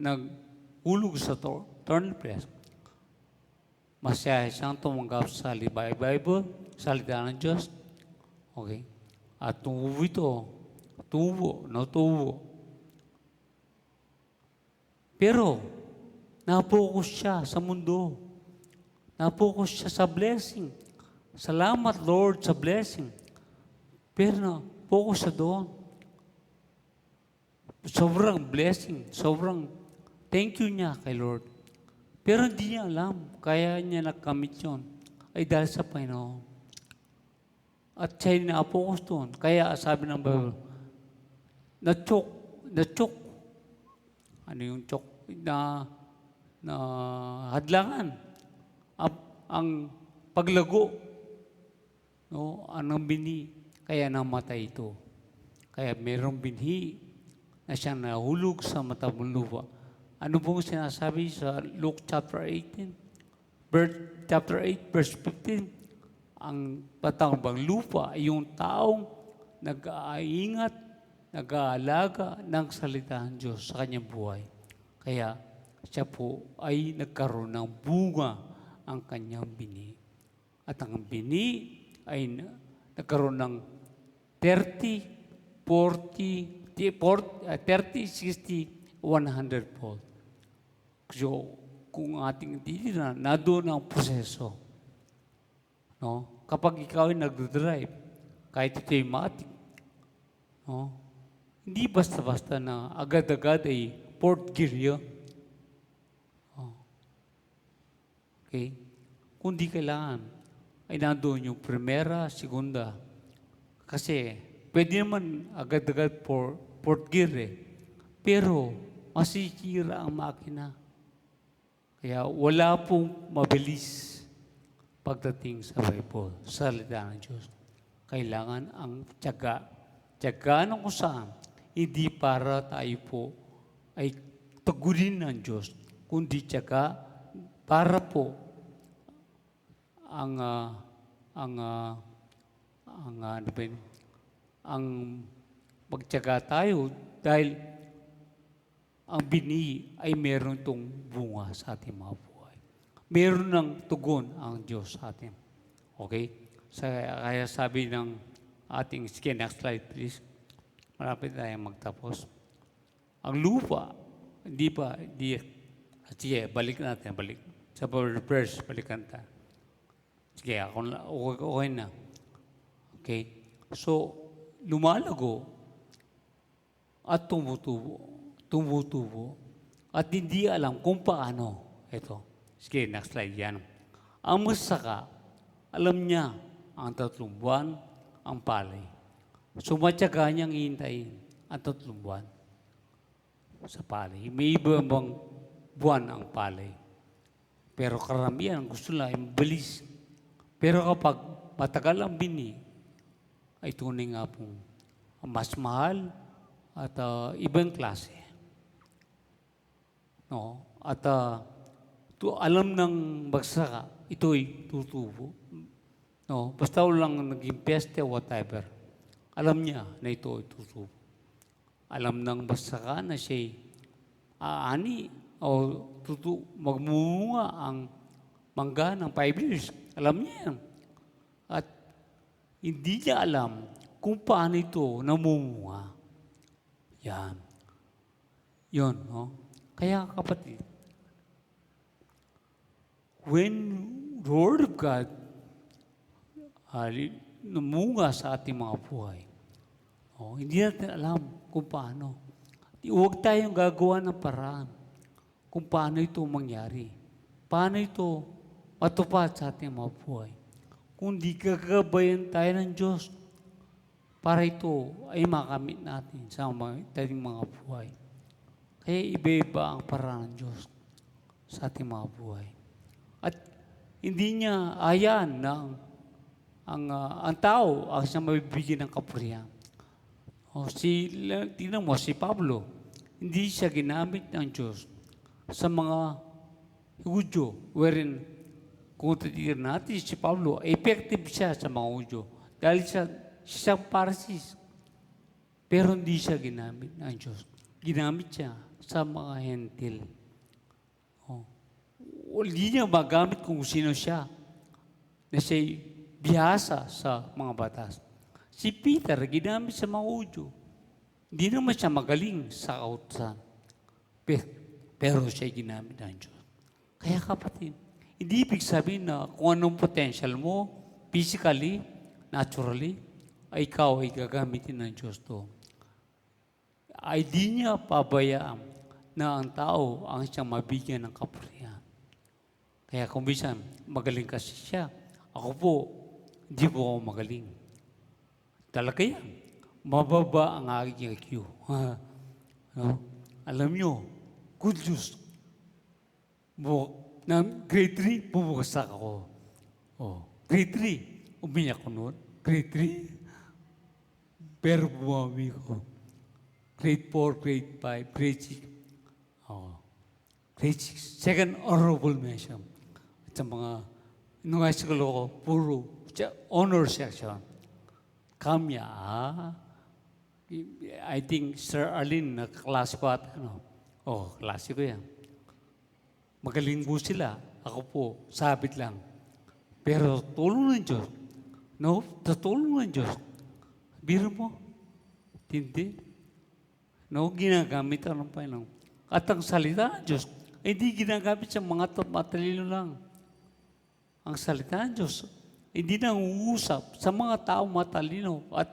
naghulog sa thorny place. Masaya siyang tumanggap sa Bible, salita ng Diyos. Okay? At tubo ito, natubo. Pero, napokus siya sa mundo. Napokus siya sa blessing. Salamat, Lord, sa blessing. Pero na-focus siya doon. Sobrang blessing, sobrang thank you niya kay Lord. Pero hindi niya alam, kaya niya nakamit yun, ay dahil sa Panginoon. At siya ay na-focus doon. Kaya sabi ng Bible, na-choke. Ano yung choke? Na hadlangan. Ang paglago. No, anong binhi. Kaya namatay ito. Kaya mayroong binhi na siyang nahulog sa matabang lupa. Ano pong sinasabi sa Luke chapter 18? Chapter 8, verse 15. Ang matabang lupa ay yung taong nag-aingat, nag-aalaga ng salita ng Diyos sa kanyang buhay. Kaya siya po ay nagkaroon ng bunga ang kanyang bini. At ang bini ay nagkaroon ng 30, 60, 100 fold. So, kung ating titignan, na doon ang proseso. No? Kapag ikaw ay nag-drive, kahit ito'y matik, no? Hindi basta-basta na agad-agad ay fourth gear yun. Oh. Okay? Kundi kailangan ay nandoon yung primera, segunda. Kasi pwede naman agad-agad fourth gear eh. Pero masisira ang makina. Kaya wala pong mabilis pagdating sa Bible, sa salita ng Diyos. Kailangan ang tiyaga. Tiyaga ng kung saan, hindi para tayo po ay tagurin ng Diyos, kundi tiyaga para po ang magtiyaga tayo dahil ang bini ay meron itong bunga sa ating mga buhay. Meron ng tugon ang Diyos sa atin. Okay? Kaya sabi ng ating, sige, next slide please. Malapit tayong magtapos. Ang lupa, sige, balik natin. Sa verse, balikan tayo. Sige, okay na. Okay? So, lumalago at tumutubo at hindi alam kung paano. Ito. Sige, next slide yan. Ang masaka, alam niya ang 3 buwan, ang palay. Sumatyaga niyang hihintayin ang 3 buwan sa palay. May ibang buwan ang palay. Pero karamihan, gusto lang, mabilis. Pero kapag matagal ang bini, ay tunay nga pong mas mahal at ibang klase. No? At alam ng magsaka, ito'y tutubo. No? Basta lang naging peste o whatever, alam niya na ito ay tutubo. Alam ng magsaka na siya'y aani o magmumunga ang mangga ng 5 years. Alam niya yan. At hindi niya alam kung paano ito namumunga. Yan. Yun, no? Kaya kapatid, when the Word of God namunga sa ating mga buhay, hindi natin alam kung paano. Huwag tayong gagawa ng paraan kung paano ito mangyari. Paano ito matupad sa ating mga buhay. Kundi gagabayan tayo ng Diyos para ito ay makamit natin sa ating mga buhay. Kaya iba-iba ang paraan ng Diyos sa ating mga buhay. At hindi niya ayan na ang tao ang siyang mabibigyan ng kapurihan. Tingnan mo, si Pablo, hindi siya ginamit ng Diyos sa mga Hudyo, wherein kung titignan natin si Pablo, effective siya sa mga Hudyo dahil siya Pharisees. Pero hindi siya ginamit ng Diyos. Ginamit siya sa mga hentil. Hindi niya magamit kung sino siya na siya'y bihasa sa mga batas. Si Peter, ginamit sa mga Hudyo. Hindi naman siya magaling sa kautusan. Pero siya ginamit ng Diyos. Kaya kapatid, hindi ibig sabihin na kung anong potential mo, physically, naturally, ay ikaw ay gagamitin ng Diyos to. Ay di niya pabayaan na ang tao ang siyang mabigyan ng kapurihan. Kaya kung minsan, magaling kasi siya. Ako po, hindi po ako magaling. Talaga yan. Mababa ang aking IQ. No? Alam nyo, good news. Grade 3, bumagsak ako. Grade 3, umiyak ko noon. Grade 3, pero bumami ko. Grade 4, grade 5, grade 6. Grade 6, second honorable mention. At sa mga, nung high school ako, puro honor section. Kamya, I think Sir Arlene, klase ko at klase ko yan. Magaling po sila. Ako po, sabit lang. Pero tulong ng Diyos. No? Sa tulong ng Diyos. Biro mo. Hindi. No? Ginagamit ang Panginoon. At ang salita ng Diyos, hindi ginagamit sa mga matalino lang. Ang salita ng Diyos, hindi nang uusap sa mga taong matalino at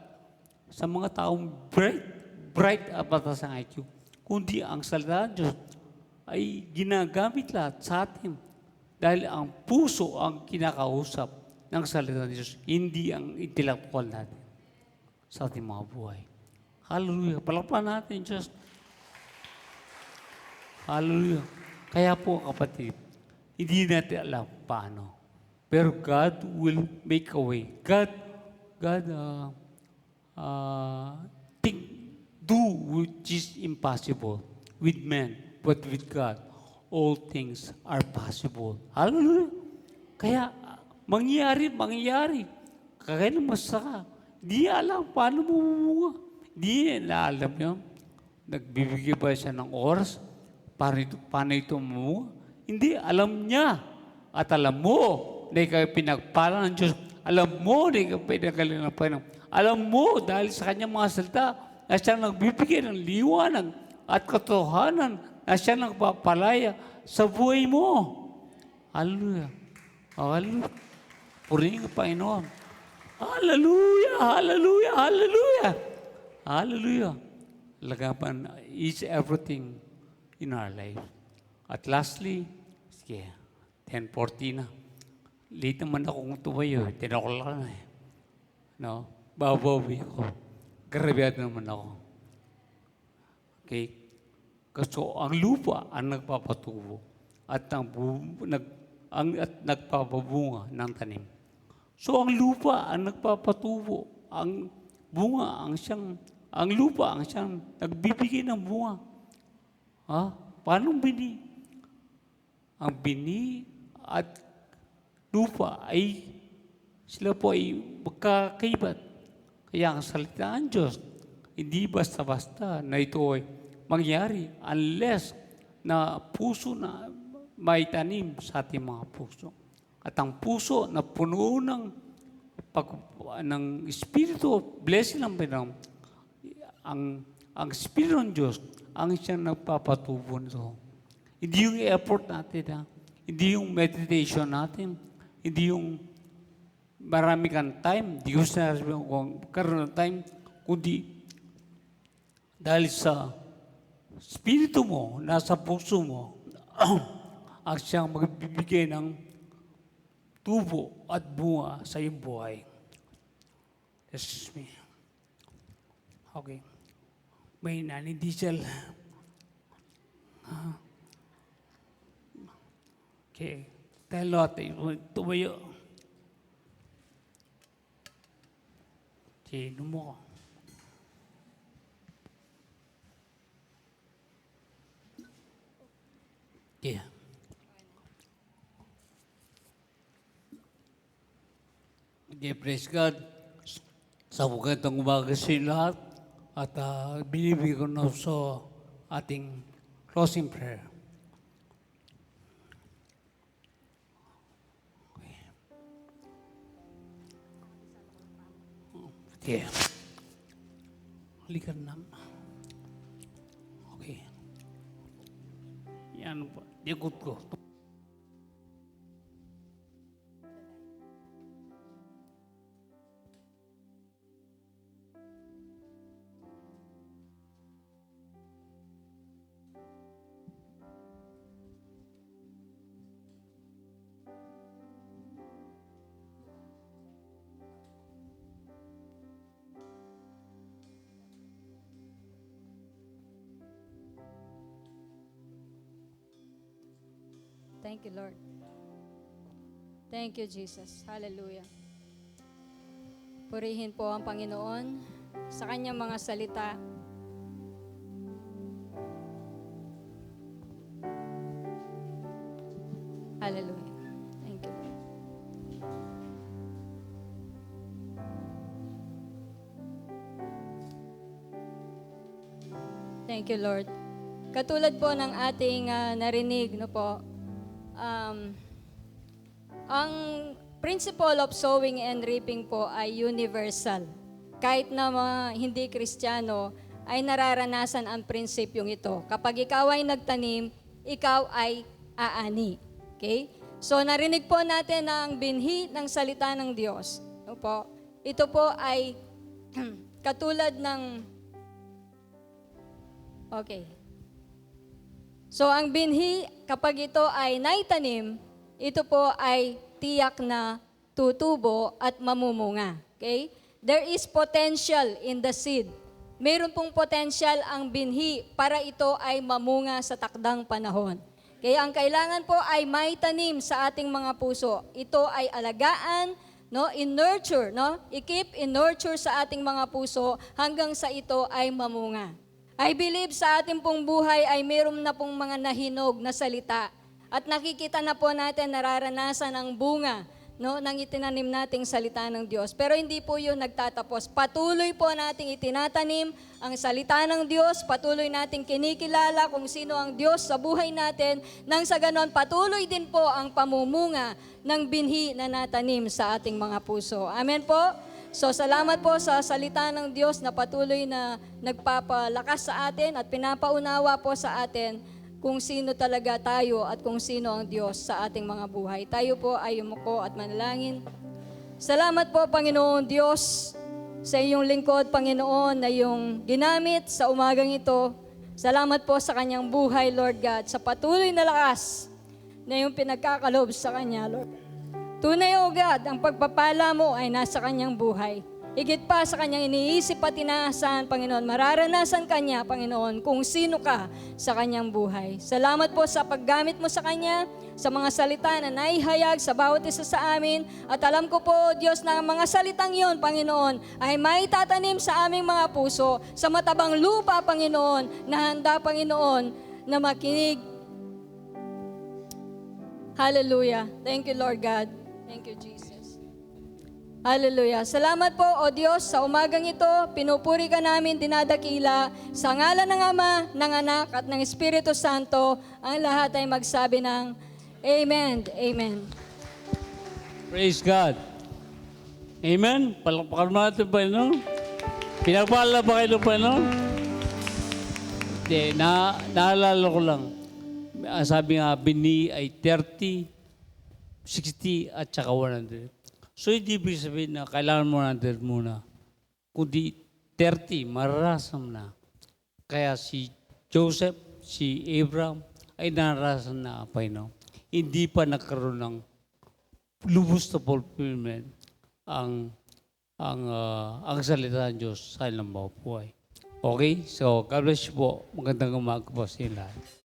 sa mga taong bright at batas ng IQ. Kundi ang salita ng Diyos ay ginagamit lahat sa atin. Dahil ang puso ang kinakausap ng salita ng Diyos, hindi ang intellectual natin sa ating mga buhay. Hallelujah. Palakpakan natin, Diyos. Hallelujah. Kaya po, kapatid, hindi natin alam paano. Pero God will make a way. God do which is impossible with men, but with God, all things are possible. Hallelujah. Kaya, mangyayari. Kaya ng masaka. Di alam paano mamumunga. Di na alam yun. Nagbibigay ba siya ng oras? Paano ito mamumunga? Hindi, alam niya. At alam mo na ikaw pinagpala ng Diyos. Alam mo na ikaw pinagaling ng Panginoon. Alam mo dahil sa kanyang mga salita na siya nagbibigay ng liwanag at katotohanan na siya nagpapalaya sa buhay mo. Hallelujah. Hallelujah. Purihin ang Panginoon. Hallelujah! Hallelujah! Hallelujah! Hallelujah! Lagapan is everything in our life. At lastly, sige, 10:40 na. Late naman akong tumayo. Tinakol lang eh. No? Babawi ako. Grabyado naman ako. Okay? Kasi ang lupa ang nagpapatubo at nagpapabunga ng tanim. So ang lupa ang nagpapatubo, ang bunga ang lupa ang siyang nagbibigay ng bunga. Paano bini? Ang bini at lupa sila po ay magkakaibat. Kaya ang salita ng Diyos, hindi basta-basta na ito ay mangyari unless na puso na may tanim sa ating mga puso. At ang puso na puno ng Espiritu, blessing ng Panginoon, ang Espiritu ng Diyos, ang siyang nagpapatubo nito. Hindi yung effort natin, hindi yung meditation natin, hindi yung marami kang time, hindi ko sinasabi kung karoon ng time, kundi dahil sa Espiritu mo, nasa puso mo, ang siyang magbibigay ng tubo at bunga sa iyong buhay. Excuse me. Okay. May nani diesel. Okay. Tayo natin, tumayo. Sino mo? Okay. Okay, praise God. Sa magandang umaga sa inyo lahat. At binibigay ko na sa ating closing prayer. Okay. Halika na. Okay. Yan po. Ikot ko. Thank you, Lord. Thank you, Jesus. Hallelujah. Purihin po ang Panginoon sa kanyang mga salita. Hallelujah. Thank you, Lord. Thank you, Lord. Katulad po ng ating narinig, no po, ang principle of sowing and reaping po ay universal. Kahit na mga hindi Kristiyano ay nararanasan ang prinsipyong ito. Kapag ikaw ay nagtanim, ikaw ay aani. Okay? So narinig po natin ang binhi ng salita ng Diyos. No po? Ito po ay katulad ng okay. So ang binhi, kapag ito ay naitanim, ito po ay tiyak na tutubo at mamumunga. Okay? There is potential in the seed. Meron pong potential ang binhi para ito ay mamunga sa takdang panahon. Kaya ang kailangan po ay maitanim sa ating mga puso. Ito ay alagaan, no, in-nurture, no? I-keep in-nurture sa ating mga puso hanggang sa ito ay mamunga. I believe sa ating pong buhay ay meron na pong mga nahinog na salita at nakikita na po natin nararanasan ang bunga, no, ng itinanim nating salita ng Diyos. Pero hindi po yun nagtatapos. Patuloy po nating itinatanim ang salita ng Diyos, patuloy nating kinikilala kung sino ang Diyos sa buhay natin, nang sa ganon patuloy din po ang pamumunga ng binhi na natanim sa ating mga puso. Amen po? So salamat po sa salita ng Diyos na patuloy na nagpapalakas sa atin at pinapaunawa po sa atin kung sino talaga tayo at kung sino ang Diyos sa ating mga buhay. Tayo po ay umuko at manalangin. Salamat po, Panginoon Diyos, sa iyong lingkod, Panginoon, na iyong ginamit sa umagang ito. Salamat po sa kanyang buhay, Lord God, sa patuloy na lakas na iyong pinagkakalob sa kanya, Lord. Tunay, O God, ang pagpapala mo ay nasa kanyang buhay. Higit pa sa kanyang iniisip at inaasahan, Panginoon, mararanasan kanya, Panginoon, kung sino ka sa kanyang buhay. Salamat po sa paggamit mo sa kanya, sa mga salita na naihayag sa bawat isa sa amin. At alam ko po, Diyos, na ang mga salitang yon, Panginoon, ay maitatanim sa aming mga puso, sa matabang lupa, Panginoon, na handa, Panginoon, na makinig. Hallelujah. Thank you, Lord God. Thank you, Jesus. Hallelujah. Salamat po, O Diyos, sa umagang ito, pinupuri ka namin, dinadakila, sa ngalan ng Ama, ng Anak, at ng Espiritu Santo, ang lahat ay magsabi ng Amen. Amen. Praise God. Amen. Palakpakan mo natin pa, no? Pinagpala ba kayo pa, no? Hindi, naalala ko lang. Sabi nga, bini ay 30, 60, at saka 100. So, hindi ibig sabihin na kailangan mo 100 muna. Kundi 30, mararasam na. Kaya si Joseph, si Abraham, ay nararasan na, Panginoon. Hindi pa nagkaroon ng lubos na fulfillment ang salita ng Diyos sa ilang mga buhay. Okay? So, God bless you po. Magandang umaga po sa inyo lahat.